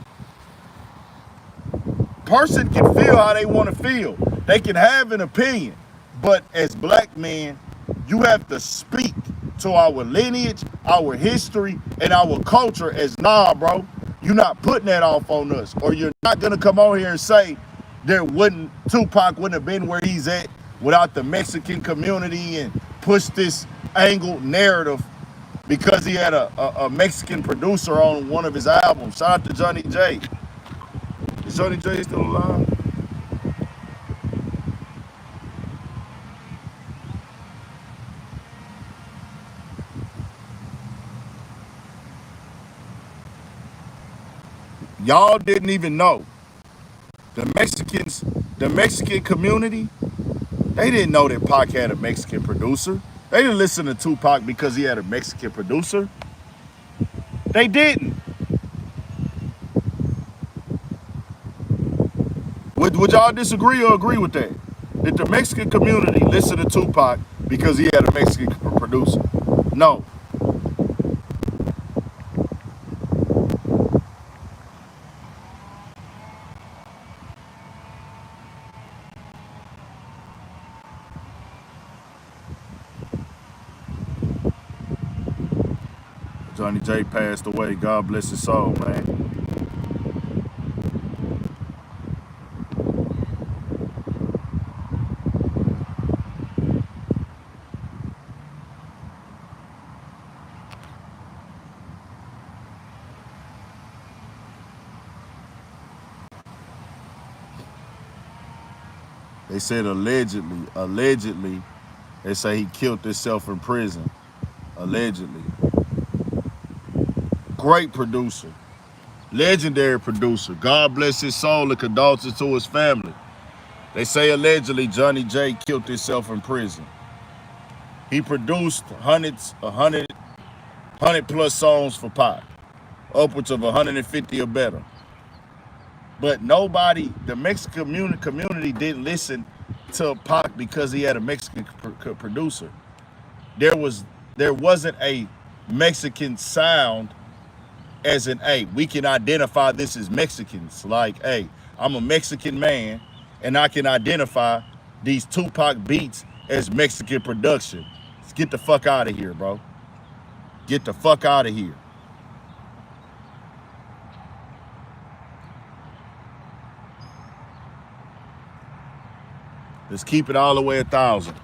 Person can feel how they want to feel. They can have an opinion, but as black men, you have to speak to our lineage, our history, and our culture as, nah, bro, you're not putting that off on us. Or you're not gonna come on here and say Tupac wouldn't have been where he's at without the Mexican community and push this angled narrative because he had a Mexican producer on one of his albums. Shout out to Johnny J. Is Johnny J still alive? Y'all didn't even know. The Mexican community, they didn't know that Pac had a Mexican producer. They didn't listen to Tupac because he had a Mexican producer. They didn't. Would y'all disagree or agree with that? Did the Mexican community listen to Tupac because he had a Mexican producer? No. Johnny J passed away. God bless his soul, man. They said allegedly, they say he killed himself in prison. Allegedly. Great producer. Legendary producer. God bless his soul and condolences to his family. They say allegedly Johnny J killed himself in prison. He produced 100 plus songs for Pac. Upwards of 150 or better. But nobody, the Mexican community didn't listen to Pac because he had a Mexican producer. There wasn't a Mexican sound as in, hey, we can identify this as Mexicans. Like, hey, I'm a Mexican man and I can identify these Tupac beats as Mexican production. Let's get the fuck out of here, bro. Get the fuck out of here. Let's keep it all the way 1,000.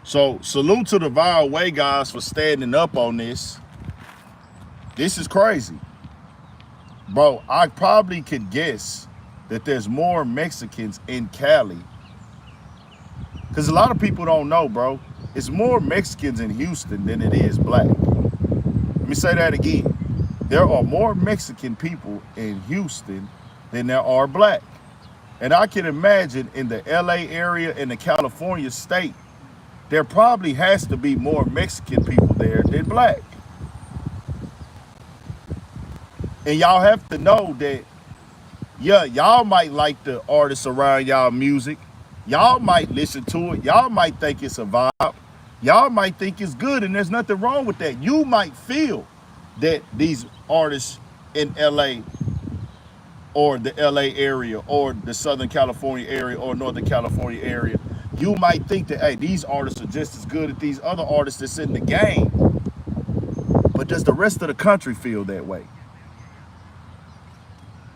So salute to the Viral Way guys for standing up on this. This is crazy. Bro, I probably could guess that there's more Mexicans in Cali. Because a lot of people don't know, bro. It's more Mexicans in Houston than it is black. Let me say that again. There are more Mexican people in Houston than there are black. And I can imagine in the LA area, in the California state, there probably has to be more Mexican people there than black. And y'all have to know that, yeah, y'all might like the artists around y'all music, Y'all might listen to it. Y'all might think it's a vibe. Y'all might think it's good, and there's nothing wrong with that. You might feel that these artists in LA or the LA area or the Southern California area or Northern California area, you might think that, hey, these artists are just as good as these other artists that's in the game. But does the rest of the country feel that way?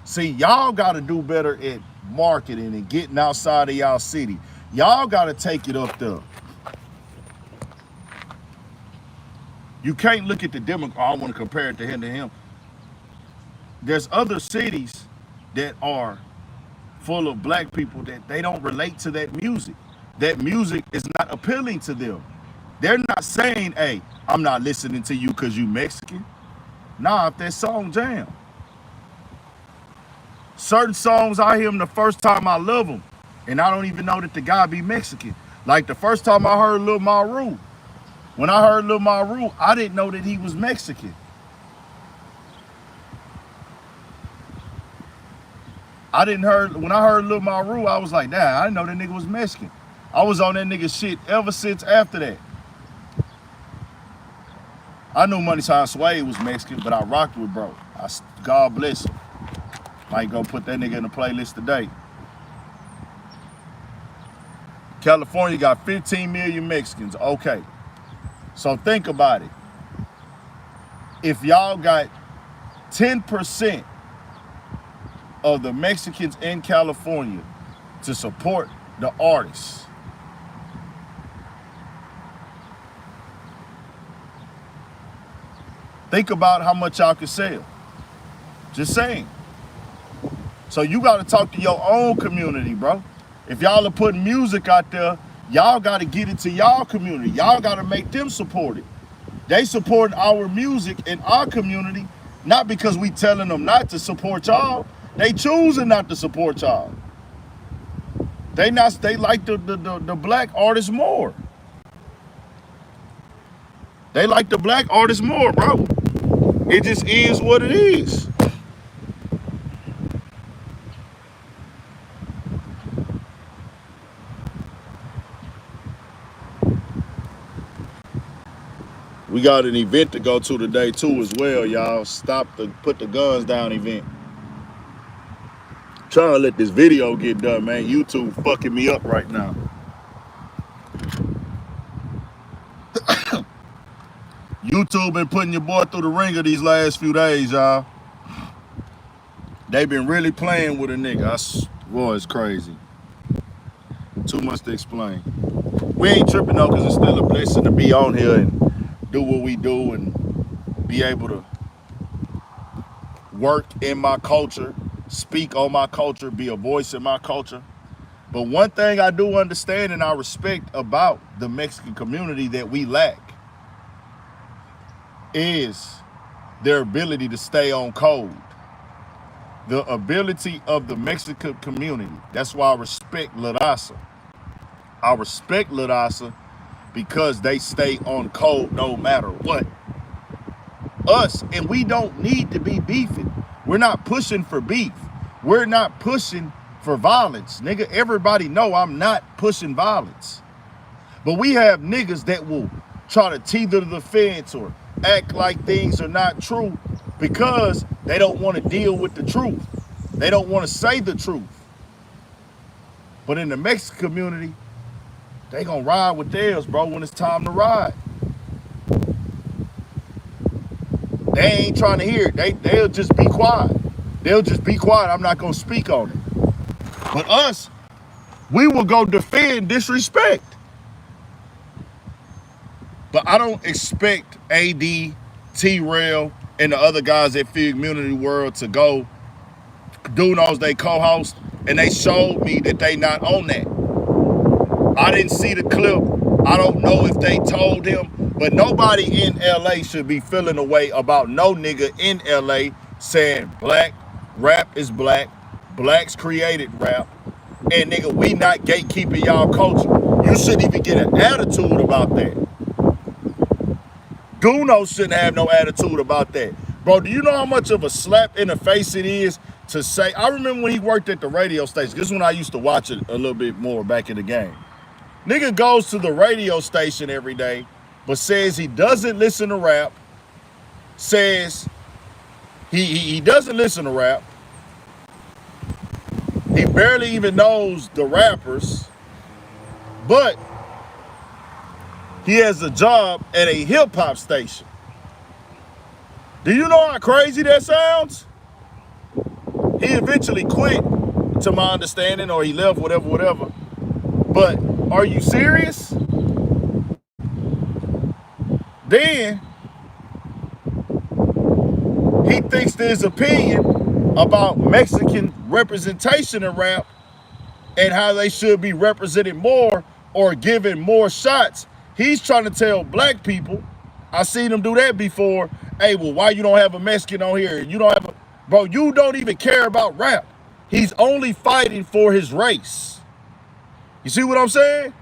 See, y'all got to do better at marketing and getting outside of y'all city. Y'all got to take it up there. You can't look at the demo. Oh, I want to compare it to him. There's other cities that are full of black people that they don't relate to that music. That music is not appealing to them. They're not saying, hey, I'm not listening to you because you Mexican. Nah, if that song jam. Certain songs, I hear them the first time, I love them. And I don't even know that the guy be Mexican. Like the first time I heard Lil Maru. When I heard Lil Maru, I didn't know that he was Mexican. When I heard Lil Maru, I was like, damn, I didn't know that nigga was Mexican. I was on that nigga shit ever since after that. I knew Money Sign Sway was Mexican, but I rocked with bro. God bless him. Might go put that nigga in the playlist today. California got 15 million Mexicans. Okay. So think about it. If y'all got 10% of the Mexicans in California to support the artists, think about how much y'all can sell. Just saying. So you got to talk to your own community, bro. If y'all are putting music out there, y'all got to get it to y'all community. Y'all got to make them support it. They support our music in our community, not because we telling them not to support y'all. They choosing not to support y'all. They like the black artists more. They like the black artists more, bro. It just is what it is. We got an event to go to today too as well, y'all. Stop the put the guns down event. Trying to let this video get done, man. YouTube fucking me up right now. YouTube been putting your boy through the ringer these last few days, y'all. They been really playing with a nigga. Boy, it's crazy. Too much to explain. We ain't tripping though, because it's still a blessing to be on here and do what we do and be able to work in my culture, speak on my culture, be a voice in my culture. But one thing I do understand and I respect about the Mexican community that we lack is their ability to stay on code. The ability of the Mexican community. That's why I respect La Raza. I respect La Raza because they stay on code no matter what. Us, and we don't need to be beefing. We're not pushing for beef. We're not pushing for violence. Nigga, everybody know I'm not pushing violence. But we have niggas that will try to tether the fence or act like things are not true because they don't want to deal with the truth. They don't want to say the truth. But in the Mexican community, they gonna ride with theirs, bro, when it's time to ride. They ain't trying to hear it. They'll just be quiet. They'll just be quiet. I'm not gonna speak on it. But us, we will go defend disrespect. But I don't expect AD, T-Rail, and the other guys at Fig Community World to go. Dude knows they co-host, and they showed me that they not on that. I didn't see the clip. I don't know if they told him, but nobody in LA should be feeling a way about no nigga in LA saying black rap is black, blacks created rap, and nigga, we not gatekeeping y'all culture. You shouldn't even get an attitude about that. Guno shouldn't have no attitude about that. Bro, do you know how much of a slap in the face it is to say, I remember when he worked at the radio station. This is when I used to watch it a little bit more back in the game. Nigga goes to the radio station every day, but says he doesn't listen to rap, says he doesn't listen to rap, he barely even knows the rappers, but he has a job at a hip-hop station. Do you know how crazy that sounds? He eventually quit, to my understanding, or he left, whatever. But are you serious? Then he thinks there's opinion about Mexican representation in rap and how they should be represented more or given more shots. He's trying to tell black people, I seen him do that before, hey, well, why you don't have a Mexican on here? You don't have a, bro, you don't even care about rap. He's only fighting for his race. You see what I'm saying?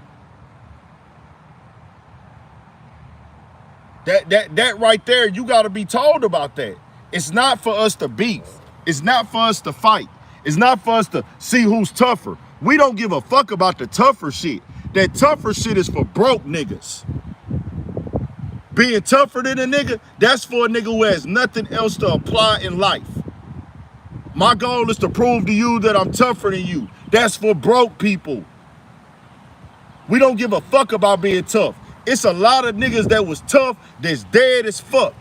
That right there, you got to be told about that. It's not for us to beef. It's not for us to fight. It's not for us to see who's tougher. We don't give a fuck about the tougher shit. That tougher shit is for broke niggas. Being tougher than a nigga, that's for a nigga who has nothing else to apply in life. My goal is to prove to you that I'm tougher than you. That's for broke people. We don't give a fuck about being tough. It's a lot of niggas that was tough that's dead as fuck.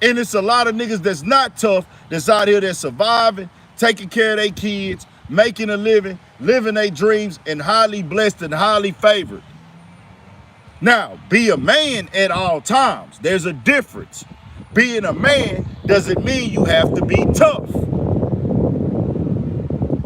And it's a lot of niggas that's not tough that's out here that's surviving, taking care of their kids, making a living, living their dreams, and highly blessed and highly favored. Now, be a man at all times. There's a difference. Being a man doesn't mean you have to be tough.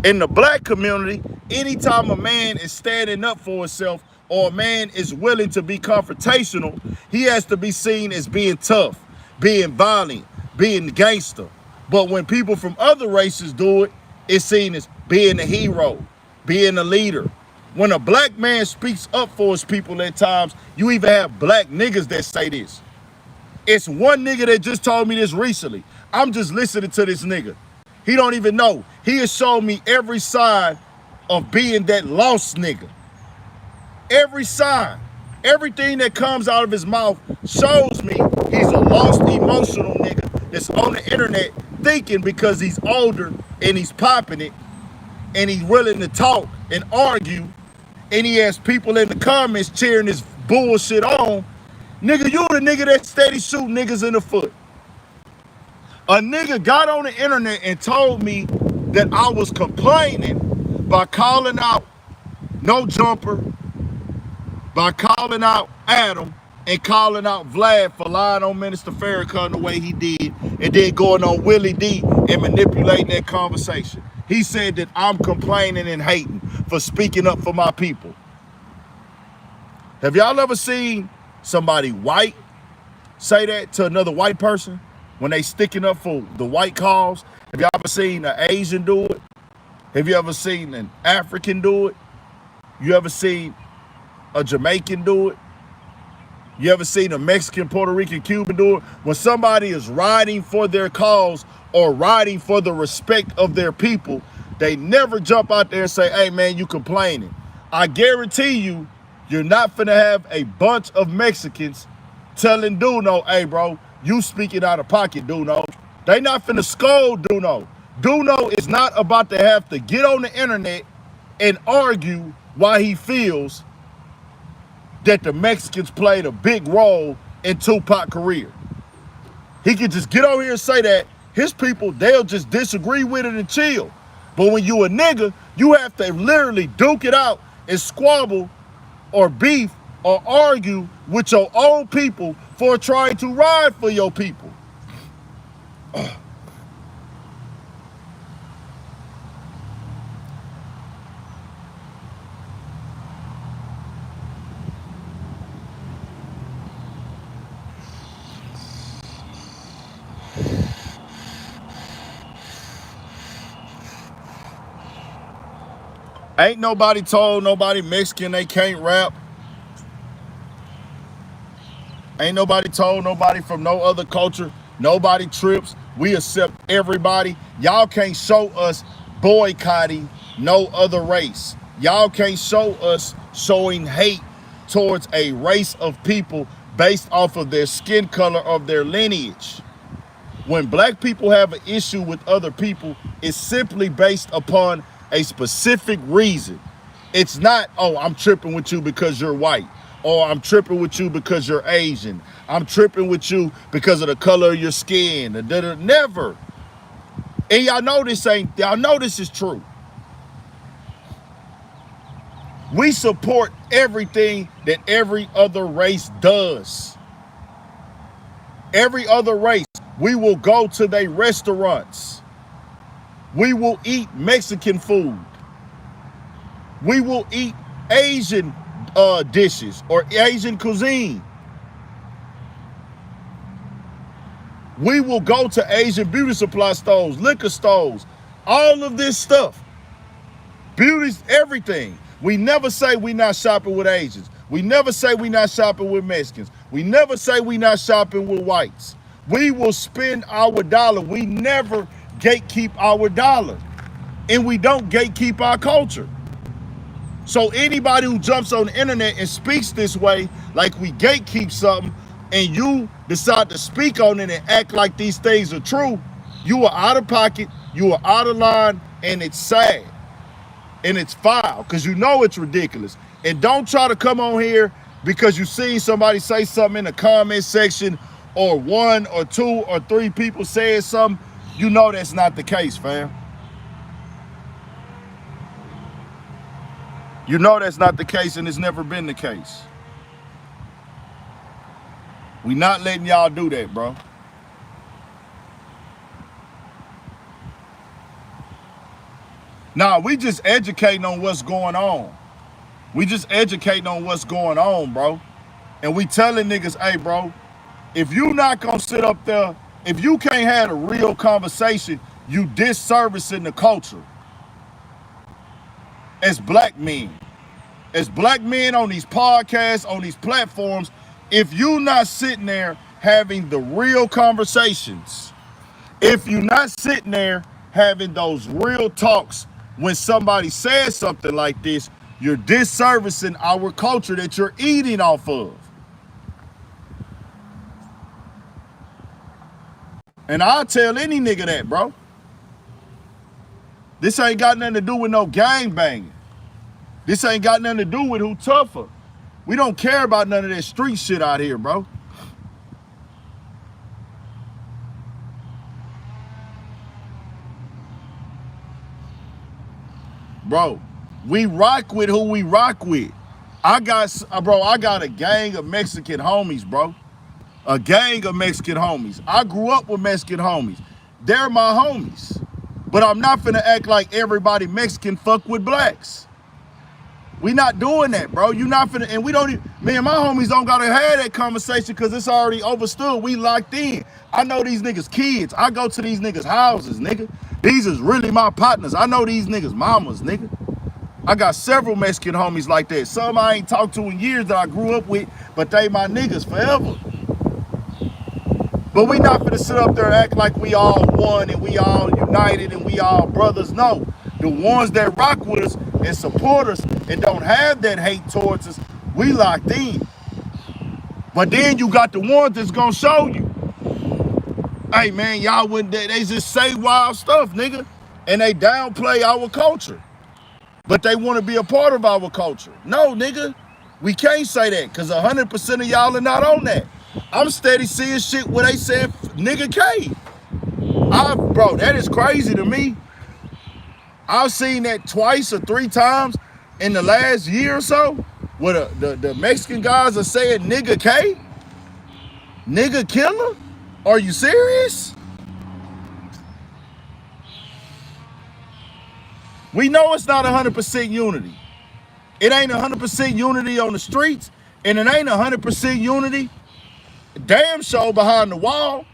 In the black community, anytime a man is standing up for himself or a man is willing to be confrontational, he has to be seen as being tough, being violent, being gangster. But when people from other races do it, it's seen as being a hero, being a leader. When a black man speaks up for his people at times, you even have black niggas that say this. It's one nigga that just told me this recently. I'm just listening to this nigga. He don't even know. He has shown me every sign of being that lost nigga. Every sign. Everything that comes out of his mouth shows me he's a lost emotional nigga that's on the internet thinking because he's older and he's popping it and he's willing to talk and argue and he has people in the comments cheering his bullshit on. Nigga, you the nigga that steady shooting niggas in the foot. A nigga got on the internet and told me that I was complaining by calling out No Jumper, by calling out Adam, and calling out Vlad for lying on Minister Farrakhan the way he did, and then going on Willie D and manipulating that conversation. He said that I'm complaining and hating for speaking up for my people. Have y'all ever seen somebody white say that to another white person when they sticking up for the white cause? Have y'all ever seen an Asian do it? Have you ever seen an African do it? You ever seen a Jamaican do it? You ever seen a Mexican, Puerto Rican, Cuban do it? When somebody is riding for their cause or riding for the respect of their people, they never jump out there and say, hey man, you complaining. I guarantee you, you're not finna have a bunch of Mexicans telling Duno, hey bro, you speaking out of pocket, Duno. They not finna scold Duno. Duno is not about to have to get on the internet and argue why he feels that the Mexicans played a big role in Tupac's career. He could just get over here and say that. His people, they'll just disagree with it and chill. But when you a nigga, you have to literally duke it out and squabble or beef or argue with your own people for trying to ride for your people. Ain't nobody told nobody Mexican they can't rap. Ain't nobody told nobody from no other culture. Nobody trips. We accept everybody. Y'all can't show us boycotting no other race. Y'all can't show us showing hate towards a race of people based off of their skin color, of their lineage. When black people have an issue with other people, it's simply based upon a specific reason. It's not, oh, I'm tripping with you because you're white, or I'm tripping with you because you're Asian. I'm tripping with you because of the color of your skin. Never. And y'all know this is true. We support everything that every other race does. Every other race. We will go to their restaurants. We will eat Mexican food. We will eat Asian dishes or Asian cuisine. We will go to Asian beauty supply stores, liquor stores, all of this stuff. Beauty's everything. We never say we not shopping with Asians. We never say we not shopping with Mexicans. We never say we not shopping with whites. We will spend our dollar. We never gatekeep our dollar. And we don't gatekeep our culture. So anybody who jumps on the internet and speaks this way, like we gatekeep something, and you decide to speak on it and act like these things are true, you are out of pocket, you are out of line, and it's sad. And it's foul, because you know it's ridiculous. And don't try to come on here because you see somebody say something in the comment section, or 1 or 2 or 3 people saying something. You know that's not the case, fam. You know that's not the case, and it's never been the case. We not letting y'all do that, bro. Nah, we just educating on what's going on. We just educating on what's going on, bro. And we telling niggas, hey, bro, if you not gonna sit up there, if you can't have a real conversation, you disservicing the culture. As black men on these podcasts, on these platforms, if you not sitting there having the real conversations, if you not sitting there having those real talks when somebody says something like this, you're disservicing our culture that you're eating off of. And I'll tell any nigga that, bro. This ain't got nothing to do with no gang banging. This ain't got nothing to do with who tougher. We don't care about none of that street shit out here, bro. Bro, we rock with who we rock with. I got a gang of Mexican homies, bro. A gang of Mexican homies. I grew up with Mexican homies. They're my homies. But I'm not finna act like everybody Mexican fuck with blacks. We not doing that, bro. You not finna, and we don't even, me and my homies don't gotta have that conversation because it's already overstood. We locked in. I know these niggas' kids. I go to these niggas' houses, nigga. These is really my partners. I know these niggas' mamas, nigga. I got several Mexican homies like that. Some I ain't talked to in years that I grew up with, but they my niggas forever. But we not finna sit up there and act like we all one and we all united and we all brothers. No, the ones that rock with us and support us and don't have that hate towards us, we locked in. But then you got the ones that's gonna show you, hey man, y'all wouldn't, they just say wild stuff, nigga. And they downplay our culture. But they wanna be a part of our culture. No, nigga, we can't say that because 100% of y'all are not on that. I'm steady seeing shit where they saying nigga K. Bro, that is crazy to me. I've seen that twice or 3 times in the last year or so, where the Mexican guys are saying nigga K? Nigga killer? Are you serious? We know it's not 100% unity. It ain't 100% unity on the streets, and it ain't 100% unity damn show behind the wall.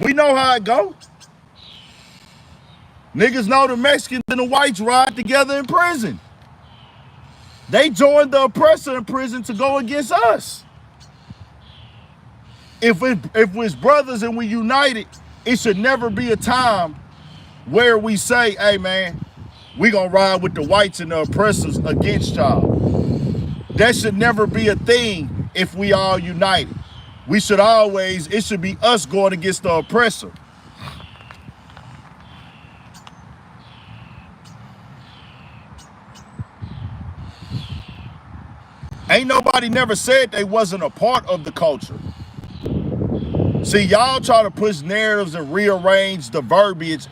We know how it go. Niggas know the Mexicans and the whites ride together in prison. They joined the oppressor in prison to go against us. If it's brothers and we united, it should never be a time where we say, hey man, we gonna ride with the whites and the oppressors against y'all. That should never be a thing if we all united. We should always, it should be us going against the oppressor. Ain't nobody never said they wasn't a part of the culture. See, y'all try to push narratives and rearrange the verbiage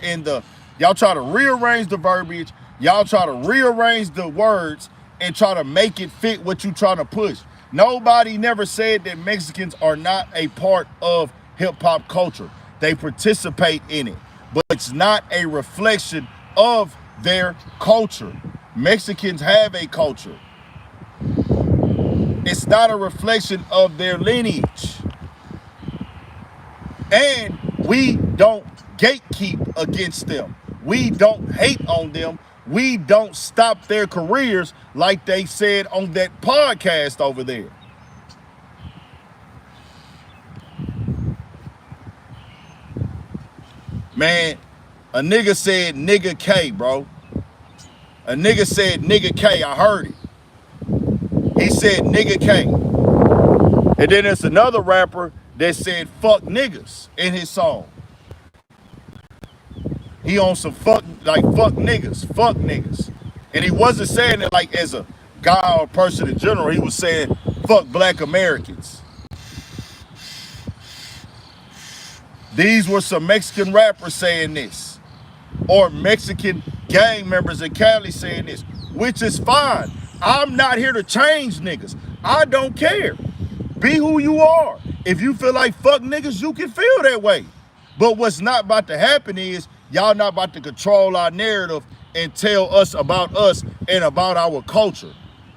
y'all try to rearrange the verbiage, y'all try to rearrange the words and try to make it fit what you trying to push. Nobody never said that Mexicans are not a part of hip hop culture. They participate in it, but it's not a reflection of their culture. Mexicans have a culture. It's not a reflection of their lineage. And we don't gatekeep against them. We don't hate on them. We don't stop their careers like they said on that podcast over there. Man, a nigga said nigga K, bro. A nigga said nigga K, I heard it. He said nigga K. And then there's another rapper that said fuck niggas in his song. He on some fuck niggas. And he wasn't saying it like as a guy or person in general. He was saying fuck black Americans. These were some Mexican rappers saying this, or Mexican gang members in Cali saying this, which is fine. I'm not here to change niggas. I don't care. Be who you are. If you feel like fuck niggas, you can feel that way. But what's not about to happen is y'all not about to control our narrative and tell us and about our culture.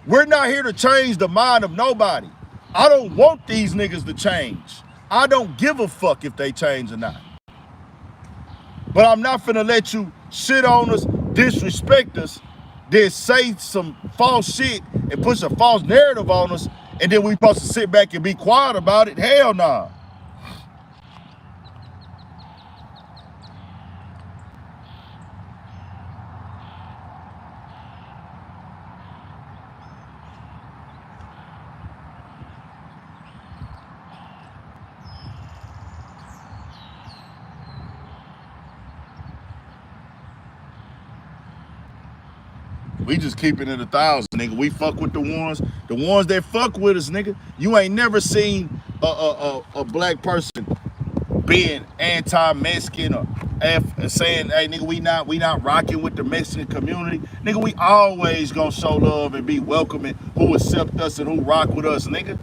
We're not here to change the mind of nobody. I don't want these niggas to change. I don't give a fuck if they change or not. But I'm not finna let you shit on us, disrespect us, then say some false shit and push a false narrative on us, and then we supposed to sit back and be quiet about it. Hell nah. We just keeping it 1,000, nigga. We fuck with the ones that fuck with us, nigga. You ain't never seen a black person being anti-Mexican or saying, hey, nigga, we not rocking with the Mexican community. Nigga, we always gonna show love and be welcoming who accept us and who rock with us, nigga.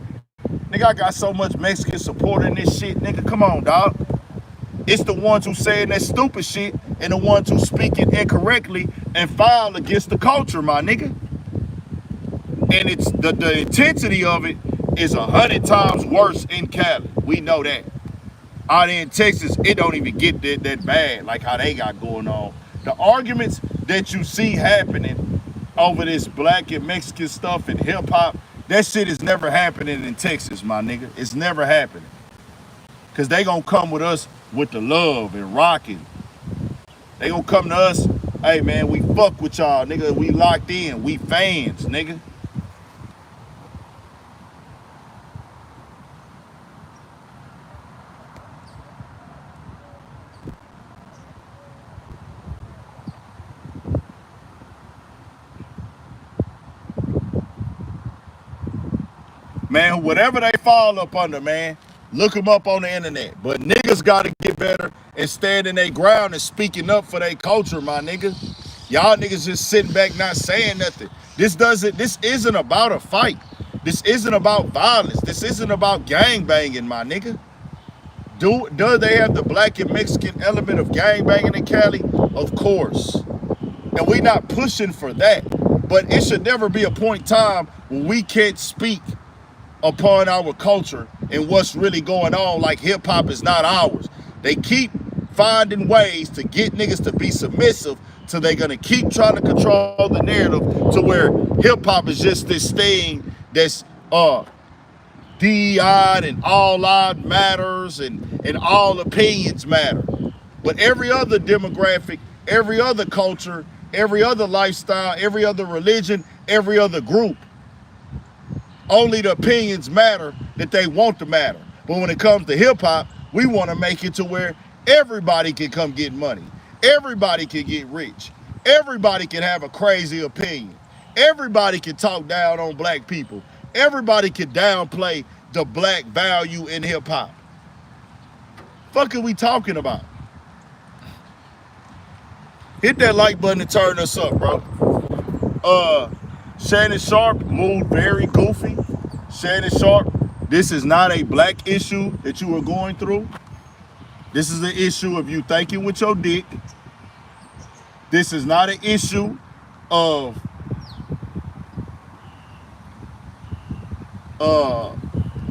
Nigga, I got so much Mexican support in this shit, nigga. Come on, dog. It's the ones who saying that stupid shit and the ones who speaking incorrectly and foul against the culture, my nigga. And it's the intensity of it is 100 times worse in Cali. We know that. Out in Texas, it don't even get that bad like how they got going on. The arguments that you see happening over this black and Mexican stuff and hip hop, that shit is never happening in Texas, my nigga. It's never happening. Cause they gonna come with us with the love and rocking. They gonna come to us, hey man, we fuck with y'all, nigga. We locked in, we fans, nigga. Man, whatever they fall up under, man, look them up on the internet. But niggas gotta get better and standing their ground and speaking up for their culture, my nigga. Y'all niggas just sitting back not saying nothing. This isn't about a fight. This isn't about violence. This isn't about gang banging, my nigga. Do they have the black and Mexican element of gang banging in Cali? Of course. And we not pushing for that. But it should never be a point in time when we can't speak upon our culture and what's really going on, like hip hop is not ours. They keep finding ways to get niggas to be submissive, so they're gonna keep trying to control the narrative to where hip hop is just this thing that's DEI and all lives matters and all opinions matter. But every other demographic, every other culture, every other lifestyle, every other religion, every other group, only the opinions matter that they want to matter. But when it comes to hip hop, we want to make it to where everybody can come get money. Everybody can get rich. Everybody can have a crazy opinion. Everybody can talk down on black people. Everybody can downplay the black value in hip hop. Fuck are we talking about? Hit that like button and turn us up, bro. Shannon Sharpe moved very goofy. Shannon Sharpe, this is not a black issue that you are going through. This is an issue of you thinking with your dick. This is not an issue of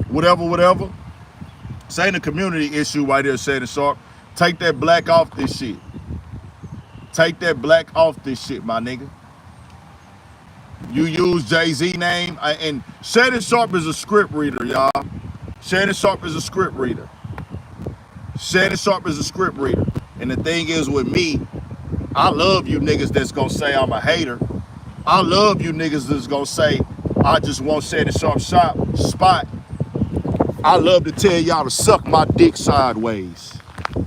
whatever. This ain't a community issue right there, Shannon Sharpe. Take that black off this shit. Take that black off this shit, my nigga. You use Jay-Z name, and Shannon Sharpe is a script reader, y'all. Shannon Sharpe is a script reader. Shannon Sharpe is a script reader. And the thing is with me, I love you niggas that's gonna say I'm a hater. I love you niggas that's gonna say I just want Shannon Sharpe spot. I love to tell y'all to suck my dick sideways.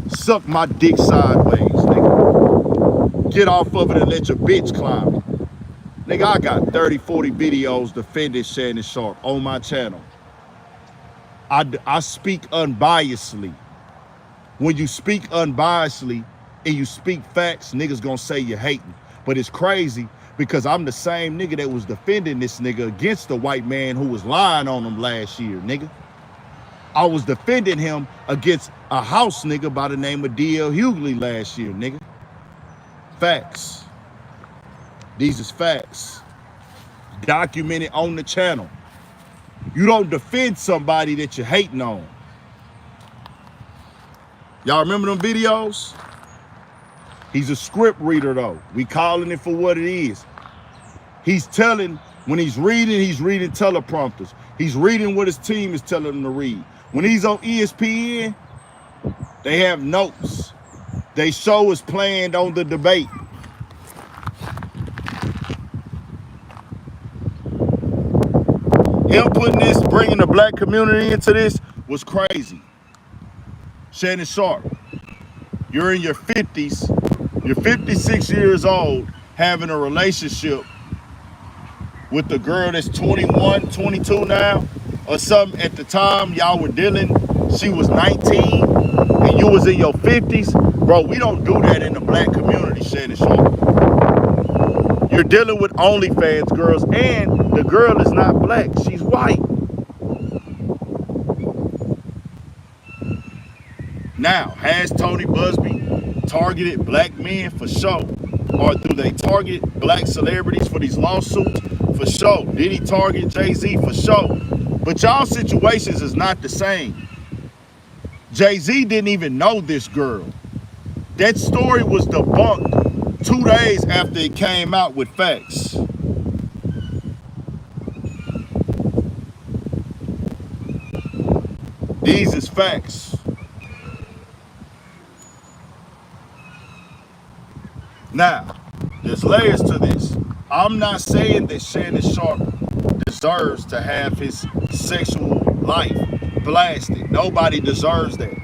Suck my dick sideways, nigga. Get off of it and let your bitch climb it. Nigga, I got 30, 40 videos defending Shannon Sharpe on my channel. I speak unbiasedly. When you speak unbiasedly and you speak facts, niggas gonna say you're hating. But it's crazy because I'm the same nigga that was defending this nigga against the white man who was lying on him last year, nigga. I was defending him against a house nigga by the name of D.L. Hughley last year, nigga. Facts. These is facts. Documented on the channel. You don't defend somebody that you're hating on. Y'all remember them videos? He's a script reader though. We calling it for what it is. He's telling, when he's reading teleprompters. He's reading what his team is telling him to read. When he's on ESPN, they have notes. They show is planned on the debate. Him putting this, bringing the black community into this was crazy. Shannon Sharpe, you're in your 50s, you're 56 years old, having a relationship with the girl that's 21, 22 now, or something. At the time y'all were dealing, she was 19, and you was in your 50s. Bro, we don't do that in the black community, Shannon Sharpe. You're dealing with OnlyFans girls, and the girl is not black, she's white. Now, has Tony Busby targeted black men? For sure. Or do they target black celebrities for these lawsuits? For sure. Did he target Jay-Z? For sure. But y'all situations is not the same. Jay-Z didn't even know this girl. That story was debunked 2 days after it came out with facts. These is facts. Now, there's layers to this. I'm not saying that Shannon Sharpe deserves to have his sexual life blasted. Nobody deserves that.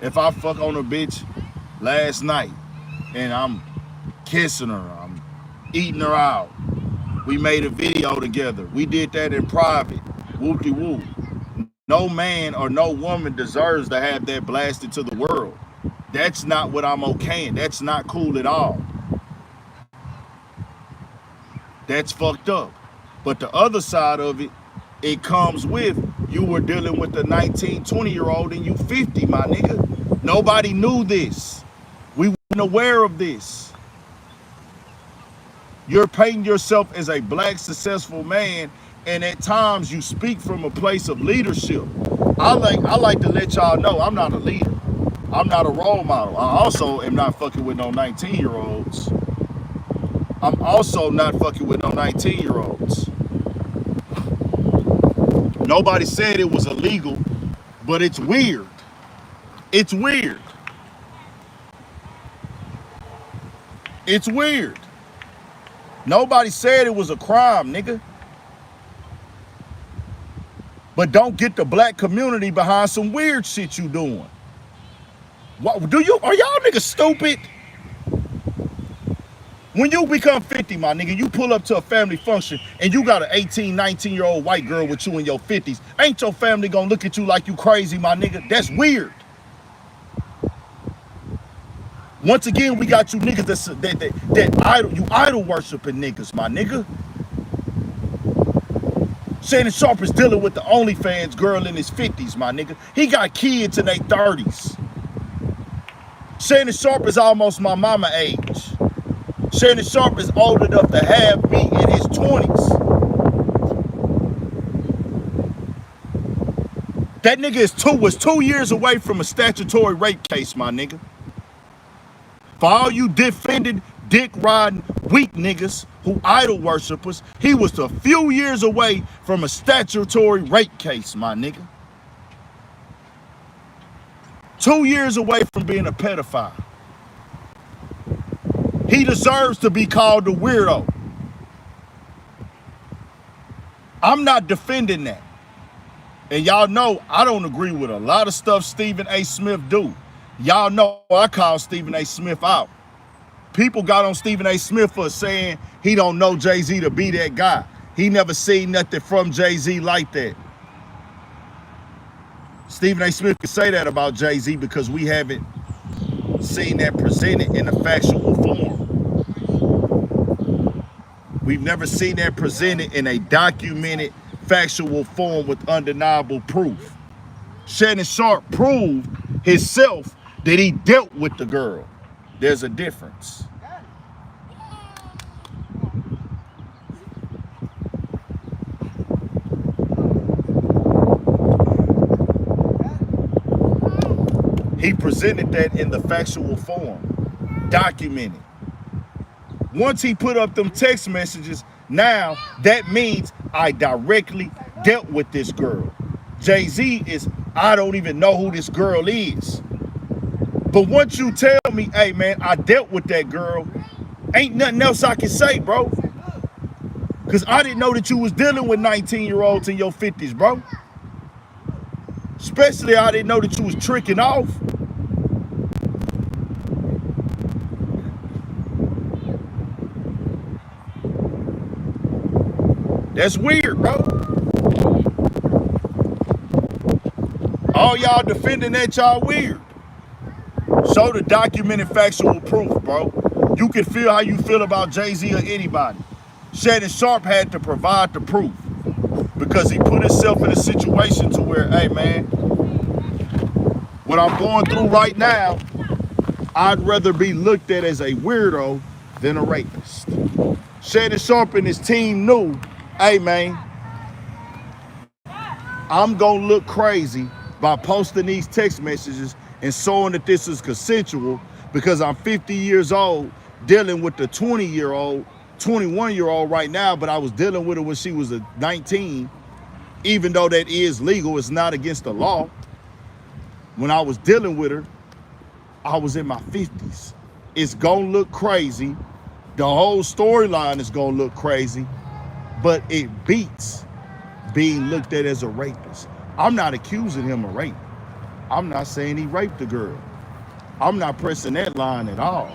If I fuck on a bitch last night and I'm kissing her, I'm eating her out, we made a video together, we did that in private, whoop-de-whoop. No man or no woman deserves to have that blasted to the world. That's not what I'm okaying. That's not cool at all. That's fucked up. But the other side of it, it comes with you were dealing with a 19, 20-year-old and you 50, my nigga. Nobody knew this. We weren't aware of this. You're painting yourself as a black successful man, and at times you speak from a place of leadership. I like to let y'all know I'm not a leader. I'm not a role model. I also am not fucking with no 19-year-olds. I'm also not fucking with no 19-year-olds. Nobody said it was illegal, but it's weird. It's weird. It's weird. Nobody said it was a crime, nigga. But don't get the black community behind some weird shit you doing. What are y'all niggas stupid? When you become 50, my nigga, you pull up to a family function and you got an 18, 19-year-old white girl with you in your 50s. Ain't your family gonna look at you like you crazy, my nigga? That's weird. Once again, we got you niggas that idol worshiping niggas, my nigga. Shannon Sharpe is dealing with the OnlyFans girl in his 50s, my nigga. He got kids in their 30s. Shannon Sharpe is almost my mama age. Shannon Sharpe is old enough to have me in his 20s. That nigga was 2 years away from a statutory rape case, my nigga. For all you defended, dick-riding, weak niggas who idol worshipers, he was a few years away from a statutory rape case, my nigga. 2 years away from being a pedophile. He deserves to be called a weirdo. I'm not defending that. And y'all know I don't agree with a lot of stuff Stephen A. Smith do. Y'all know I call Stephen A. Smith out. People got on Stephen A. Smith for saying he don't know Jay-Z to be that guy. He never seen nothing from Jay-Z like that. Stephen A. Smith can say that about Jay-Z because we haven't seen that presented in a factual form. We've never seen that presented in a documented factual form with undeniable proof. Shannon Sharpe proved himself that he dealt with the girl. There's a difference. He presented that in the factual form, documented. Once he put up them text messages, now that means I directly dealt with this girl. Jay-Z is, I don't even know who this girl is. But once you tell me, hey man, I dealt with that girl, ain't nothing else I can say, bro. Because I didn't know that you was dealing with 19-year-olds in your 50s, bro. Especially I didn't know that you was tricking off. That's weird, bro. All y'all defending that, y'all weird. Show the documented factual proof, bro. You can feel how you feel about Jay-Z or anybody. Shannon Sharpe had to provide the proof because he put himself in a situation to where, hey man, what I'm going through right now, I'd rather be looked at as a weirdo than a rapist. Shannon Sharpe and his team knew, hey man, I'm gonna look crazy by posting these text messages and showing that this is consensual because I'm 50 years old dealing with the 20-year-old, 21-year-old right now, but I was dealing with her when she was 19. Even though that is legal, it's not against the law. When I was dealing with her, I was in my 50s. It's gonna look crazy. The whole storyline is gonna look crazy, but it beats being looked at as a rapist. I'm not accusing him of rape. I'm not saying he raped the girl. I'm not pressing that line at all.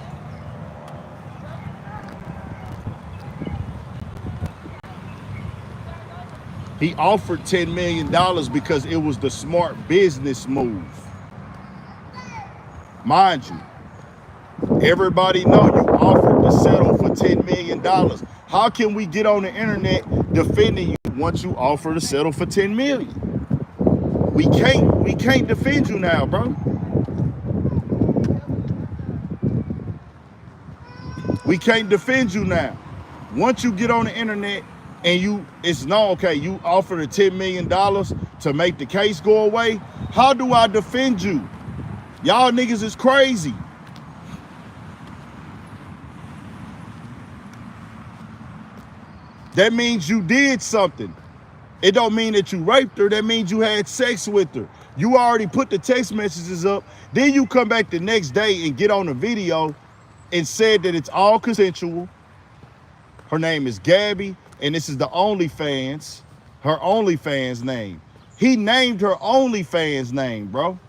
He offered $10 million because it was the smart business move. Mind you, everybody know you offered to settle for $10 million. How can we get on the internet defending you once you offer to settle for $10 million? We can't defend you now, bro. We can't defend you now. Once you get on the internet and it's no, okay, you offered a $10 million to make the case go away, how do I defend you? Y'all niggas is crazy. That means you did something. It don't mean that you raped her. That means you had sex with her. You already put the text messages up. Then you come back the next day and get on the video and said that it's all consensual. Her name is Gabby, and this is the OnlyFans, her OnlyFans name. He named her OnlyFans name, bro.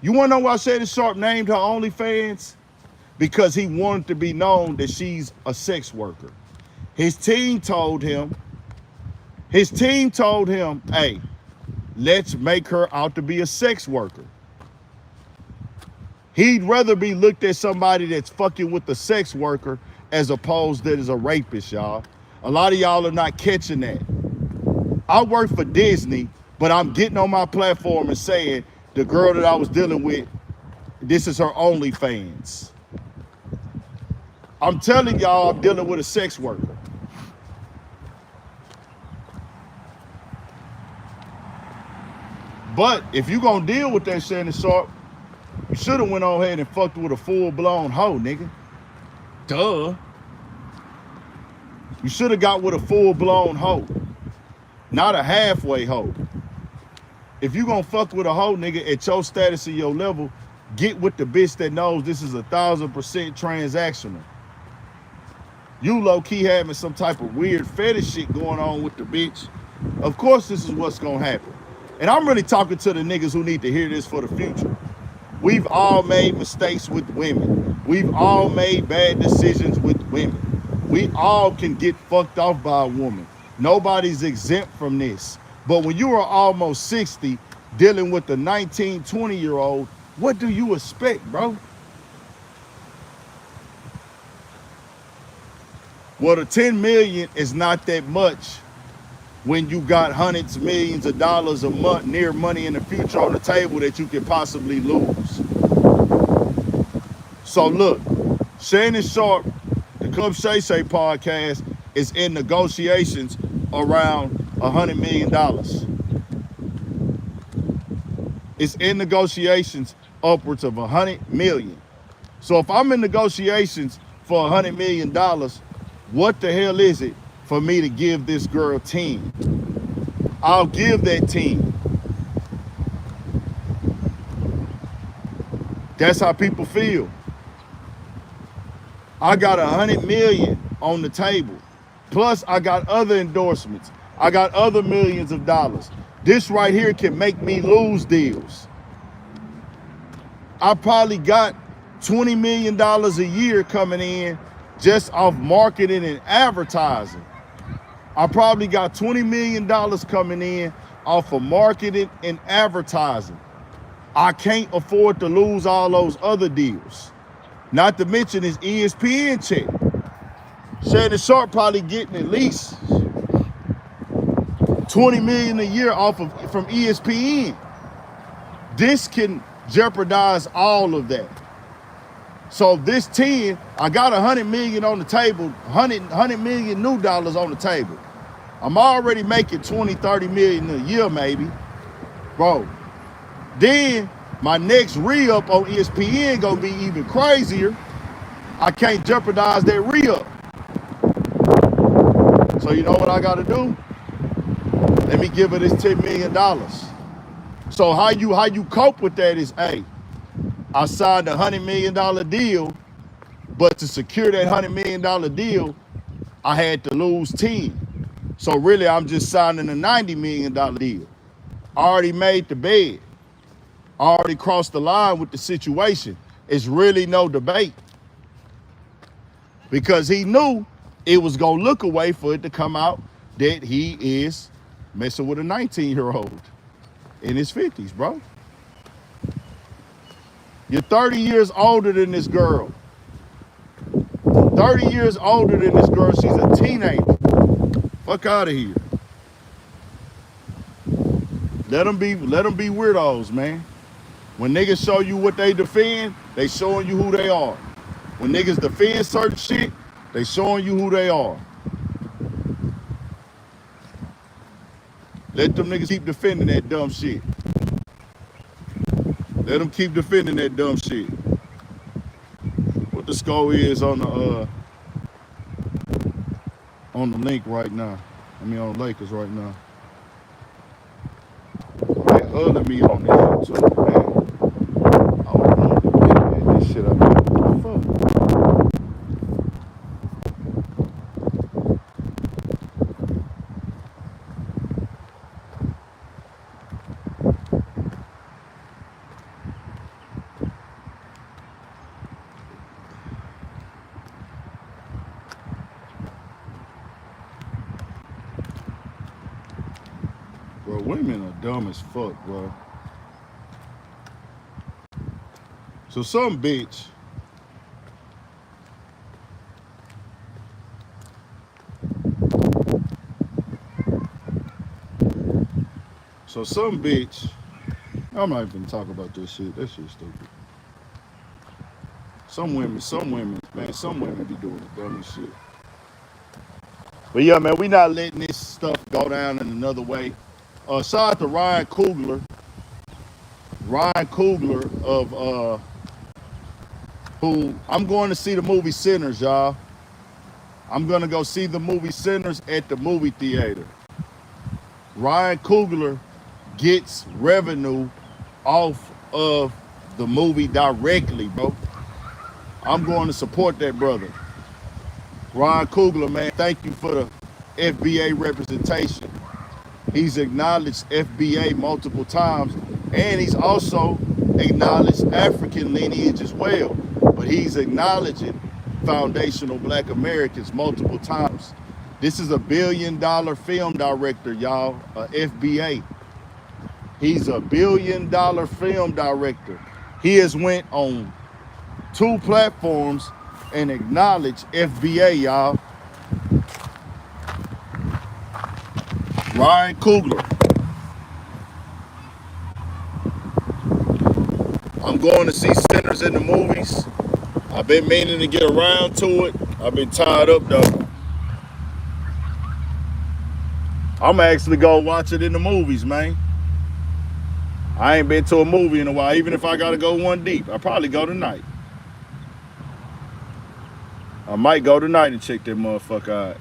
You wanna know why Shannon Sharpe named her OnlyFans? Because he wanted to be known that she's a sex worker. His team told him, hey, let's make her out to be a sex worker. He'd rather be looked at somebody that's fucking with the sex worker as opposed to as a rapist, y'all. A lot of y'all are not catching that. I work for Disney, but I'm getting on my platform and saying the girl that I was dealing with, this is her OnlyFans. I'm telling y'all I'm dealing with a sex worker. But if you gonna deal with that Shannon Sharpe, you should have went on ahead and fucked with a full-blown hoe, nigga. Duh. You should have got with a full-blown hoe, not a halfway hoe. If you gonna fuck with a hoe, nigga, at your status and your level, get with the bitch that knows this is 1,000% transactional. You low-key having some type of weird fetish shit going on with the bitch. Of course this is what's gonna happen. And I'm really talking to the niggas who need to hear this for the future. We've all made mistakes with women. We've all made bad decisions with women. We all can get fucked off by a woman. Nobody's exempt from this. But when you are almost 60, dealing with a 19, 20-year-old, what do you expect, bro? Well, the 10 million is not that much when you got hundreds of millions of dollars a month, near money in the future on the table that you can possibly lose. So look, Shannon Sharpe, the Club Shay Shay podcast, is in negotiations around $100 million. It's in negotiations upwards of 100 million. So if I'm in negotiations for $100 million, what the hell is it for me to give this girl 10? I'll give that 10. That's how people feel. I got 100 million on the table. Plus I got other endorsements. I got other millions of dollars. This right here can make me lose deals. I probably got $20 million a year coming in just off marketing and advertising. I probably got $20 million coming in off of marketing and advertising. I can't afford to lose all those other deals. Not to mention his ESPN check. Shannon Sharpe probably getting at least $20 million a year from ESPN. This can jeopardize all of that. So this 10, I got 100 million on the table, 100 million new dollars on the table. I'm already making 20, 30 million a year maybe. Bro, then my next re-up on ESPN gonna be even crazier. I can't jeopardize that re-up. So you know what I gotta do? Let me give her this $10 million. So how you cope with that is, hey, I signed a $100 million deal, but to secure that $100 million deal, I had to lose 10. So really I'm just signing a $90 million deal. I already made the bed. I already crossed the line with the situation. It's really no debate. Because he knew it was gonna look away for it to come out that he is messing with a 19-year-old in his 50s, bro. You're 30 years older than this girl. 30 years older than this girl. She's a teenager. Fuck out of here. Let them be weirdos, man. When niggas show you what they defend, they showing you who they are. When niggas defend certain shit, they showing you who they are. Let them niggas keep defending that dumb shit. Let them keep defending that dumb shit. What the score is on the link right now. on Lakers right now. They other me on this shit too, man. I don't know. Man, this shit up there. Fuck. Bro, women are dumb as fuck, bro. So some bitch I'm not even talking about this shit. That shit's stupid. Some women, man, some women be doing the dumbest shit. But yeah, man, we not letting this stuff go down in another way. Shout out to Ryan Coogler. Ryan Coogler of who I'm going to see the movie Sinners, y'all. I'm gonna go see the movie Sinners at the movie theater. Ryan Coogler gets revenue off of the movie directly, bro. I'm going to support that brother. Ryan Coogler, man, thank you for the FBA representation. He's acknowledged FBA multiple times, and he's also acknowledged African lineage as well. But he's acknowledging foundational Black Americans multiple times. This is a $1 billion film director, y'all, FBA. He's a $1 billion film director. He has went on 2 platforms and acknowledged FBA, y'all. Ryan Coogler. I'm going to see Sinners in the movies. I've been meaning to get around to it. I've been tied up though. I'm actually go watch it in the movies, man. I ain't been to a movie in a while. Even if I gotta go one deep, I'll probably go tonight. I might go tonight and check that motherfucker out.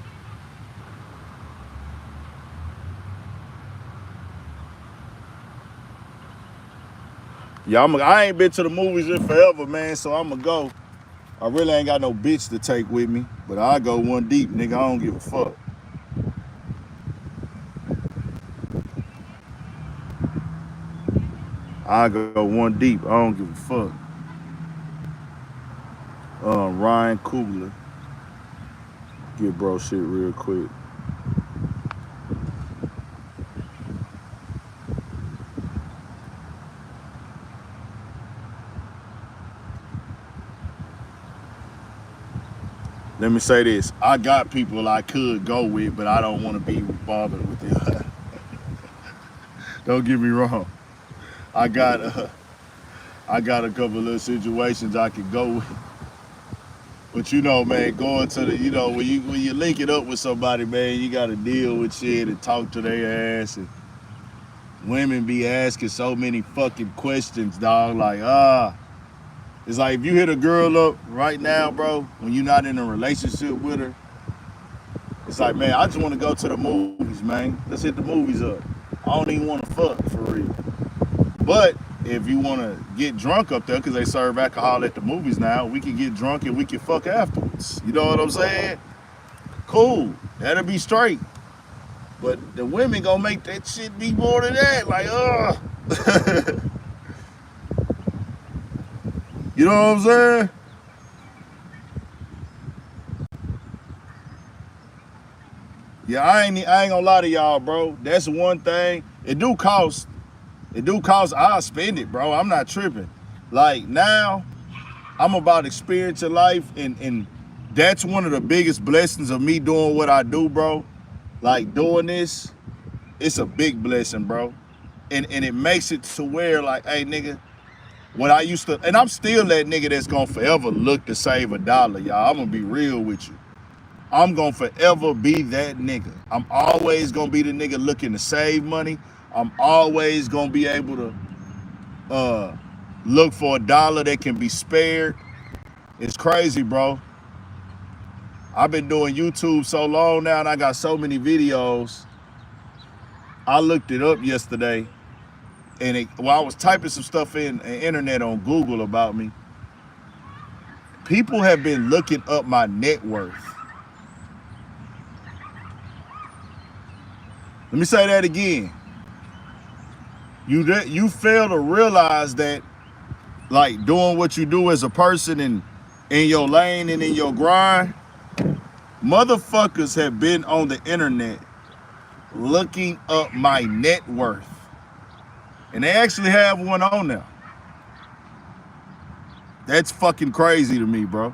Yeah, I ain't been to the movies in forever, man, so I'ma go. I really ain't got no bitch to take with me, but I go one deep, nigga. I don't give a fuck. I go one deep. I don't give a fuck. Ryan Coogler. Get bro shit real quick. Let me say this. I got people I could go with, but I don't want to be bothered with it. Don't get me wrong. I got a couple of situations I could go with. But you know, man, going to the, you know, when you link it up with somebody, man, you gotta deal with shit and talk to their ass. And women be asking so many fucking questions, dog. Like, it's like if you hit a girl up right now, bro, when you're not in a relationship with her, it's like, man, I just want to go to the movies, man. Let's hit the movies up. I don't even want to fuck, for real. But if you want to get drunk up there, because they serve alcohol at the movies now, we can get drunk and we can fuck afterwards. You know what I'm saying? Cool. That'll be straight. But the women gonna make that shit be more than that. Like, You know what I'm saying? Yeah, I ain't gonna lie to y'all, bro. That's one thing. It do cost. I'll spend it, bro. I'm not tripping. Like now, I'm about experiencing life, and that's one of the biggest blessings of me doing what I do, bro. Like doing this, it's a big blessing, bro. And it makes it to where, like, hey, nigga, when I used to, and I'm still that nigga that's gonna forever look to save $1, y'all. I'm gonna be real with you. I'm gonna forever be that nigga. I'm always gonna be the nigga looking to save money. I'm always gonna be able to look for $1 that can be spared. It's crazy, bro. I've been doing YouTube so long now, and I got so many videos. I looked it up yesterday, and while I was typing some stuff in the internet on Google about me, people have been looking up my net worth. Let me say that again. You fail to realize that, like, doing what you do as a person and in your lane and in your grind, motherfuckers have been on the internet looking up my net worth. And they actually have one on there. That's fucking crazy to me, bro.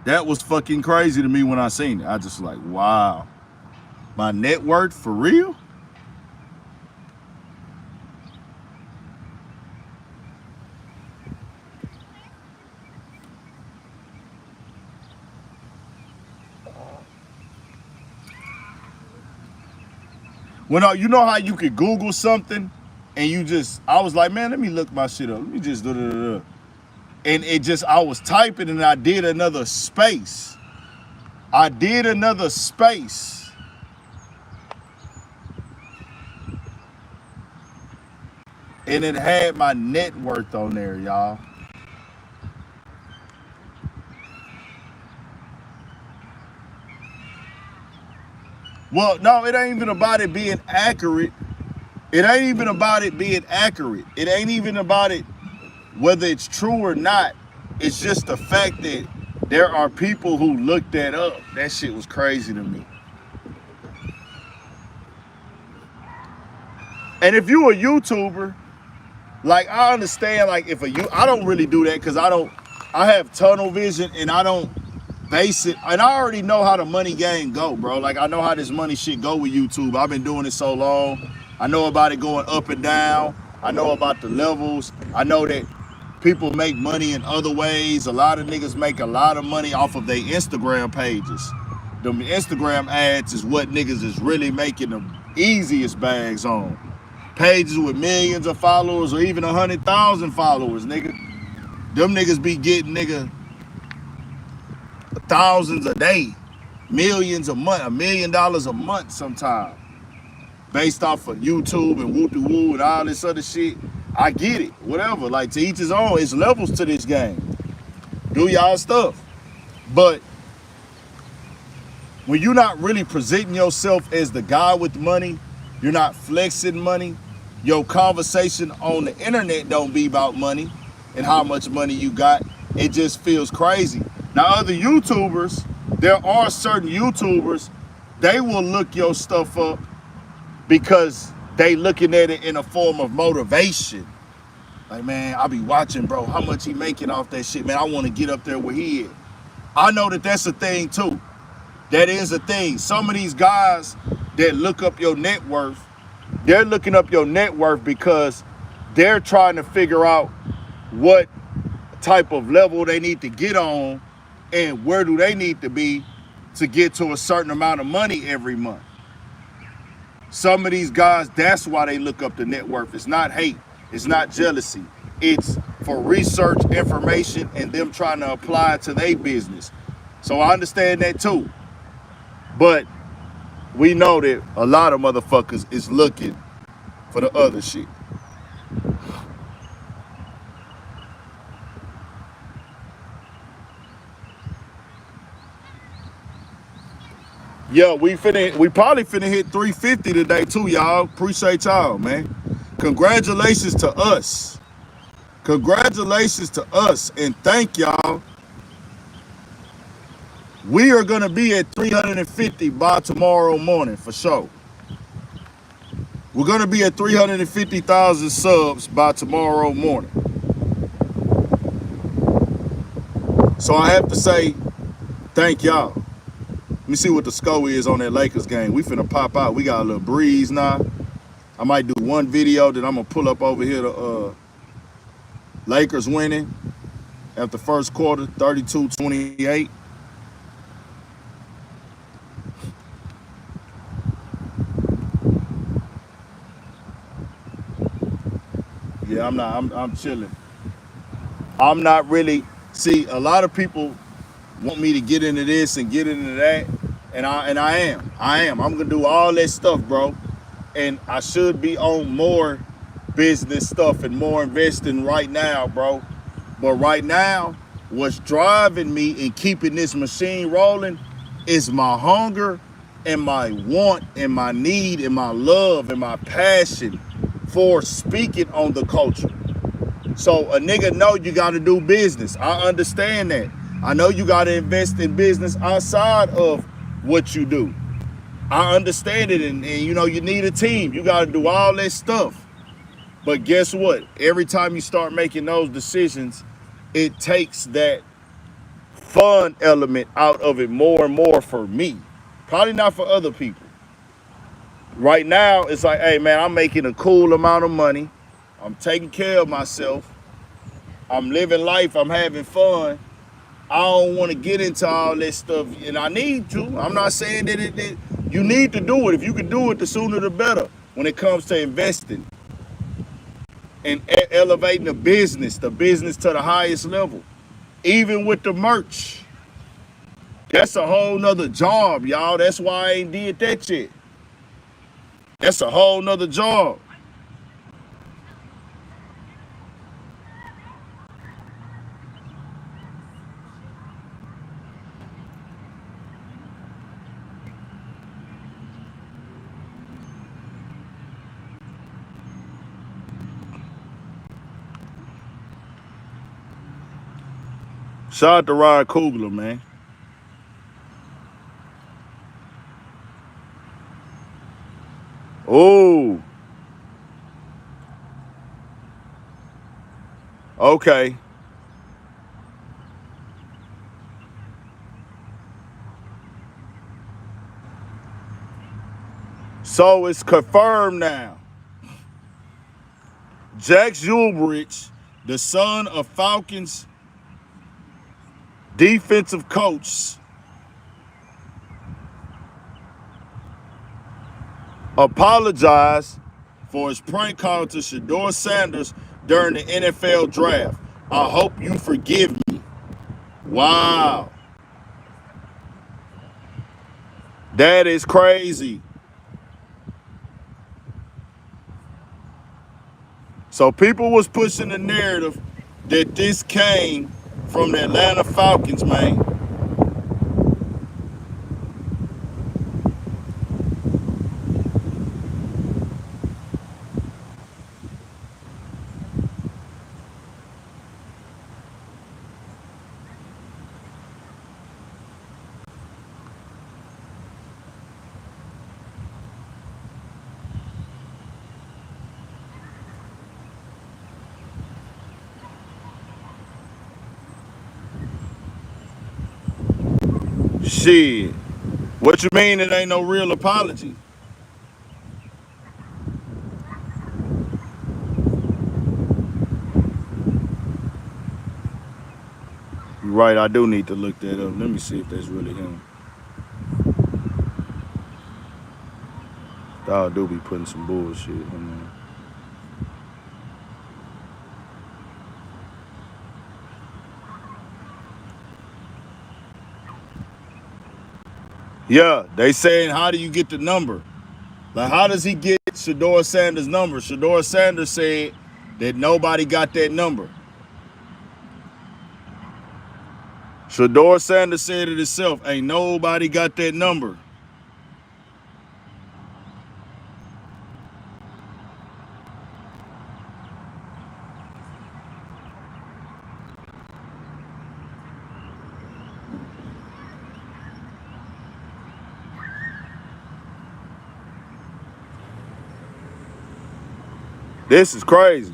That was fucking crazy to me when I seen it. I just like, wow. My net worth for real? Well, you know how you could Google something and I was like, man, let me look my shit up. Let me just do. And I was typing and I did another space. And it had my net worth on there, y'all. Well, no, it ain't even about it being accurate. It ain't even about it being accurate. It ain't even about it whether it's true or not. It's just the fact that there are people who look that up. That shit was crazy to me. And if you a YouTuber, like, I understand, like, I don't really do that because I have tunnel vision and I don't base it. And I already know how the money game go, bro. Like, I know how this money shit go with YouTube. I've been doing it so long. I know about it going up and down. I know about the levels. I know that people make money in other ways. A lot of niggas make a lot of money off of their Instagram pages. The Instagram ads is what niggas is really making the easiest bags on. Pages with millions of followers or even 100,000 followers, nigga. Them niggas be getting, nigga, thousands a day, millions a month, $1 million a month sometimes, based off of YouTube and woo-doo-woo and all this other shit. I get it, whatever. Like, to each his own. It's levels to this game. Do y'all stuff. But when you're not really presenting yourself as the guy with money, you're not flexing money, your conversation on the internet don't be about money and how much money you got, it just feels crazy. Now, other YouTubers, there are certain YouTubers, they will look your stuff up because they looking at it in a form of motivation. Like, man, I be watching, bro, how much he making off that shit, man. I want to get up there where he is. I know that that's a thing too. That is a thing. Some of these guys that look up your net worth, they're looking up your net worth because they're trying to figure out what type of level they need to get on and where do they need to be to get to a certain amount of money every month. Some of these guys, that's why they look up the net worth. It's not hate. It's not jealousy. It's for research, information, and them trying to apply it to their business. So I understand that too. But we know that a lot of motherfuckers is looking for the other shit. Yeah, we probably finna hit 350 today too, y'all. Appreciate y'all, man. Congratulations to us. Congratulations to us, and thank y'all. We are gonna be at 350 by tomorrow morning for sure. We're gonna be at 350,000 subs by tomorrow morning. So I have to say, thank y'all. Let me see what the score is on that Lakers game. We finna pop out. We got a little breeze now. I might do one video, then I'm gonna pull up over here to Lakers winning after first quarter, 32-28. Yeah, Yeah, I'm not. I'm chilling. I'm not really. See, a lot of people want me to get into this and get into that, and I am. I'm gonna do all that stuff, bro. And I should be on more business stuff and more investing right now, bro. But right now, what's driving me and keeping this machine rolling is my hunger and my want and my need and my love and my passion for speaking on the culture. So a nigga know you gotta do business. I understand that. I know you gotta invest in business outside of what you do. I understand it, and you know, you need a team. You gotta do all that stuff. But guess what? Every time you start making those decisions, it takes that fun element out of it more and more for me. Probably not for other people. Right now, it's like, hey man, I'm making a cool amount of money. I'm taking care of myself. I'm living life. I'm having fun. I don't want to get into all this stuff, and I need to. I'm not saying that you need to do it. If you can do it, the sooner the better when it comes to investing and elevating the business to the highest level. Even with the merch, that's a whole nother job, y'all. That's why I ain't did that yet. That's a whole nother job. Shout out to Ryan Coogler, man. Oh, okay. So it's confirmed now. Jack Ulbrich, the son of Falcons defensive coach, apologized for his prank call to Shador Sanders during the NFL draft. I hope you forgive me. Wow. That is crazy. So people was pushing the narrative that this came from the Atlanta Falcons, man. Shit. What you mean it ain't no real apology? You're right, I do need to look that up. Let me see if that's really him. Dog do be putting some bullshit in there. Yeah, they saying, how do you get the number? Like, how does he get Shador Sanders' number? Shador Sanders said that nobody got that number. Shador Sanders said it himself. Ain't nobody got that number. This is crazy.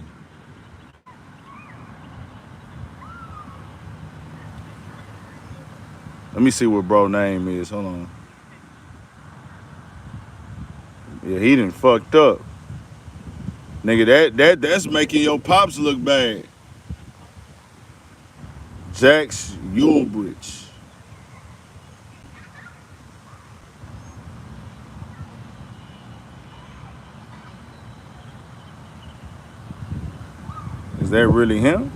Let me see what bro name is. Hold on. Yeah, he done fucked up. Nigga, that's making your pops look bad. Jax Ulbrich. Is that really him?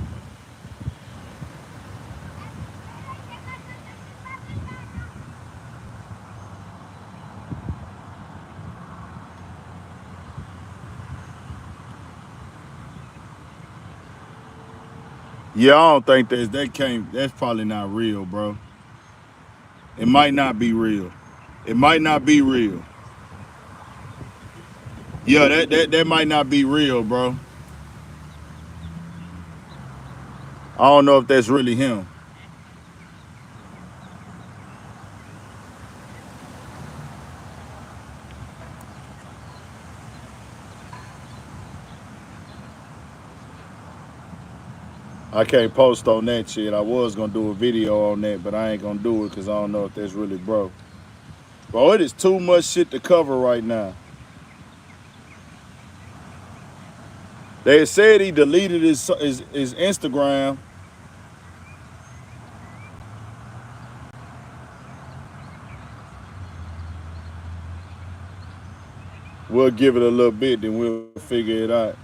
Yeah, I don't think that's probably not real, bro. It might not be real. It might not be real. Yeah, that might not be real, bro. I don't know if that's really him. I can't post on that shit. I was gonna do a video on that, but I ain't gonna do it because I don't know if that's really bro. Bro, it is too much shit to cover right now. They said he deleted his Instagram. We'll give it a little bit, then we'll figure it out.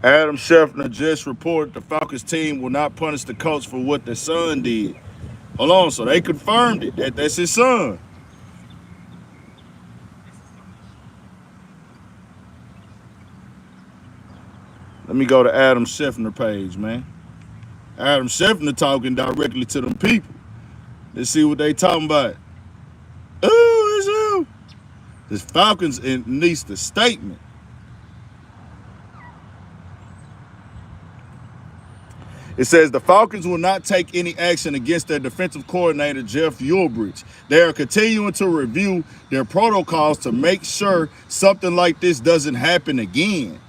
Adam Schefter just reported the Falcons team will not punish the coach for what their son did. Hold on, so they confirmed it. That's his son. Let me go to Adam Schefter page, man. Adam Schefter talking directly to them people. Let's see what they talking about. Oh, it's who? The Falcons released a statement. It says the Falcons will not take any action against their defensive coordinator, Jeff Ulbrich. They are continuing to review their protocols to make sure something like this doesn't happen again.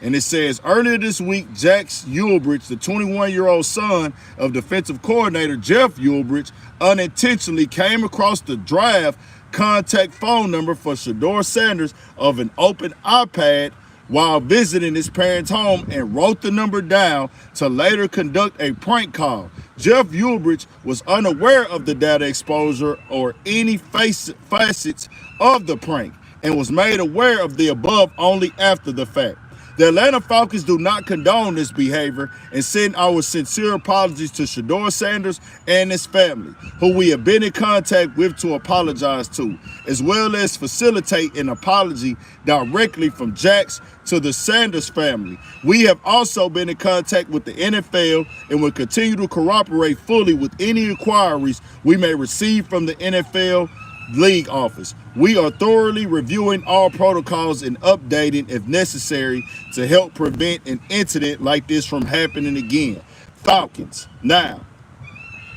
And it says, earlier this week, Jack Ulbrich, the 21-year-old son of defensive coordinator Jeff Ulbrich, unintentionally came across the draft contact phone number for Shador Sanders of an open iPad while visiting his parents' home and wrote the number down to later conduct a prank call. Jeff Ulbrich was unaware of the data exposure or any facets of the prank and was made aware of the above only after the fact. The Atlanta Falcons do not condone this behavior and send our sincere apologies to Shador Sanders and his family, who we have been in contact with to apologize to, as well as facilitate an apology directly from Jax to the Sanders family. We have also been in contact with the NFL and will continue to cooperate fully with any inquiries we may receive from the NFL league office. We are thoroughly reviewing all protocols and updating if necessary to help prevent an incident like this from happening again. Falcons. Now,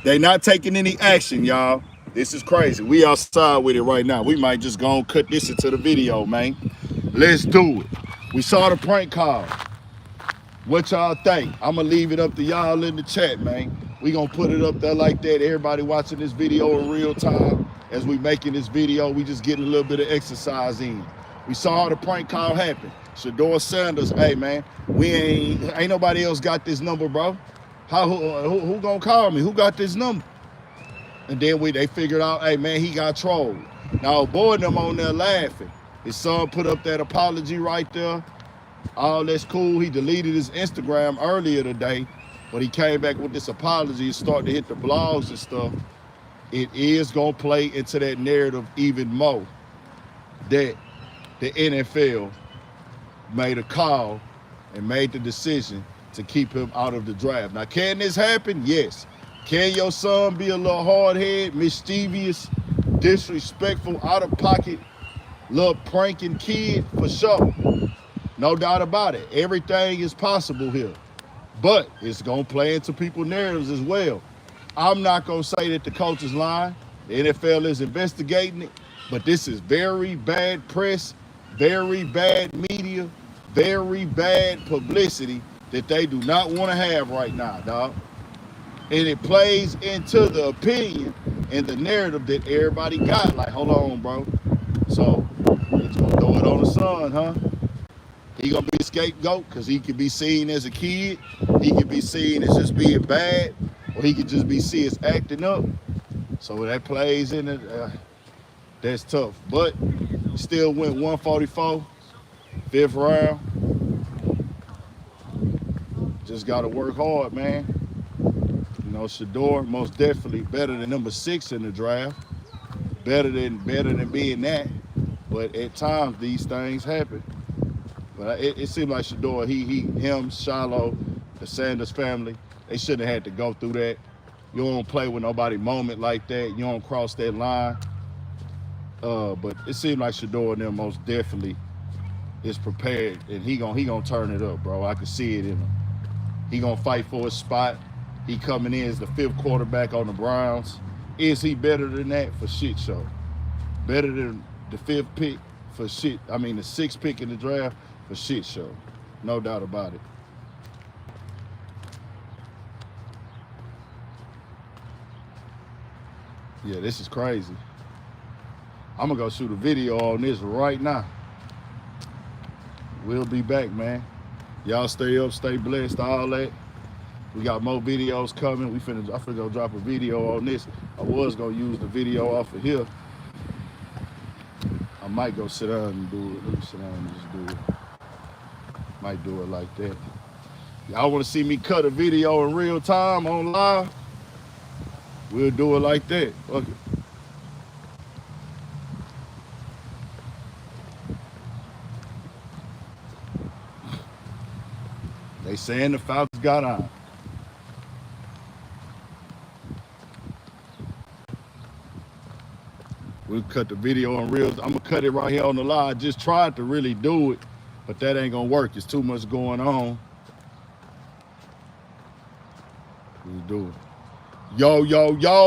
they not taking any action, y'all. This is crazy. We outside with it right now. We might just go and cut this into the video, man. Let's do it. We saw the prank call. What y'all think? I'm going to leave it up to y'all in the chat, man. We going to put it up there like that. Everybody watching this video in real time. As we making this video, we just getting a little bit of exercise in. We saw how the prank call happen. Shador Sanders, hey man, we ain't nobody else got this number, bro. Who gonna call me? Who got this number? And then they figured out, hey man, he got trolled. Now boy them on there laughing. His son put up that apology right there. All that's cool. He deleted his Instagram earlier today, but he came back with this apology and started to hit the blogs and stuff. It is going to play into that narrative even more that the NFL made a call and made the decision to keep him out of the draft. Now, can this happen? Yes. Can your son be a little hard-headed, mischievous, disrespectful, out-of-pocket, little pranking kid? For sure. No doubt about it. Everything is possible here. But it's going to play into people's narratives as well. I'm not going to say that the coach is lying. The NFL is investigating it. But this is very bad press, very bad media, very bad publicity that they do not want to have right now, dog. And it plays into the opinion and the narrative that everybody got. Like, hold on, bro. So, it's going to throw it on the son, huh? He going to be scapegoat because he could be seen as a kid. He could be seen as just being bad, or he could just be seen as acting up. So that plays in it. That's tough. But still went 144, 5th round. Just got to work hard, man. You know, Shedeur most definitely better than number 6 in the draft. Better than being that. But at times these things happen. But it seemed like Shedeur, him, Shiloh, the Sanders family, they shouldn't have had to go through that. You don't play with nobody moment like that. You don't cross that line. But it seemed like Shedeur and them most definitely is prepared, and he gonna turn it up, bro. I can see it in him. He gonna fight for his spot. He coming in as the 5th quarterback on the Browns. Is he better than that? For shit show. Better than the 5th pick for shit. I mean the 6th pick in the draft for shit show. No doubt about it. Yeah, this is crazy. I'm gonna go shoot a video on this right now. We'll be back, man. Y'all stay up, stay blessed, all that. We got more videos coming. I finna go drop a video on this. I was gonna use the video off of here. I might go sit down and do it. Let me sit down and just do it. Might do it like that. Y'all wanna see me cut a video in real time on live? We'll do it like that. Fuck it. They saying the Falcons got on. We'll cut the video on real. I'm gonna cut it right here on the live. I just tried to really do it, but that ain't gonna work. It's too much going on. We'll do it. Yo, yo, yo.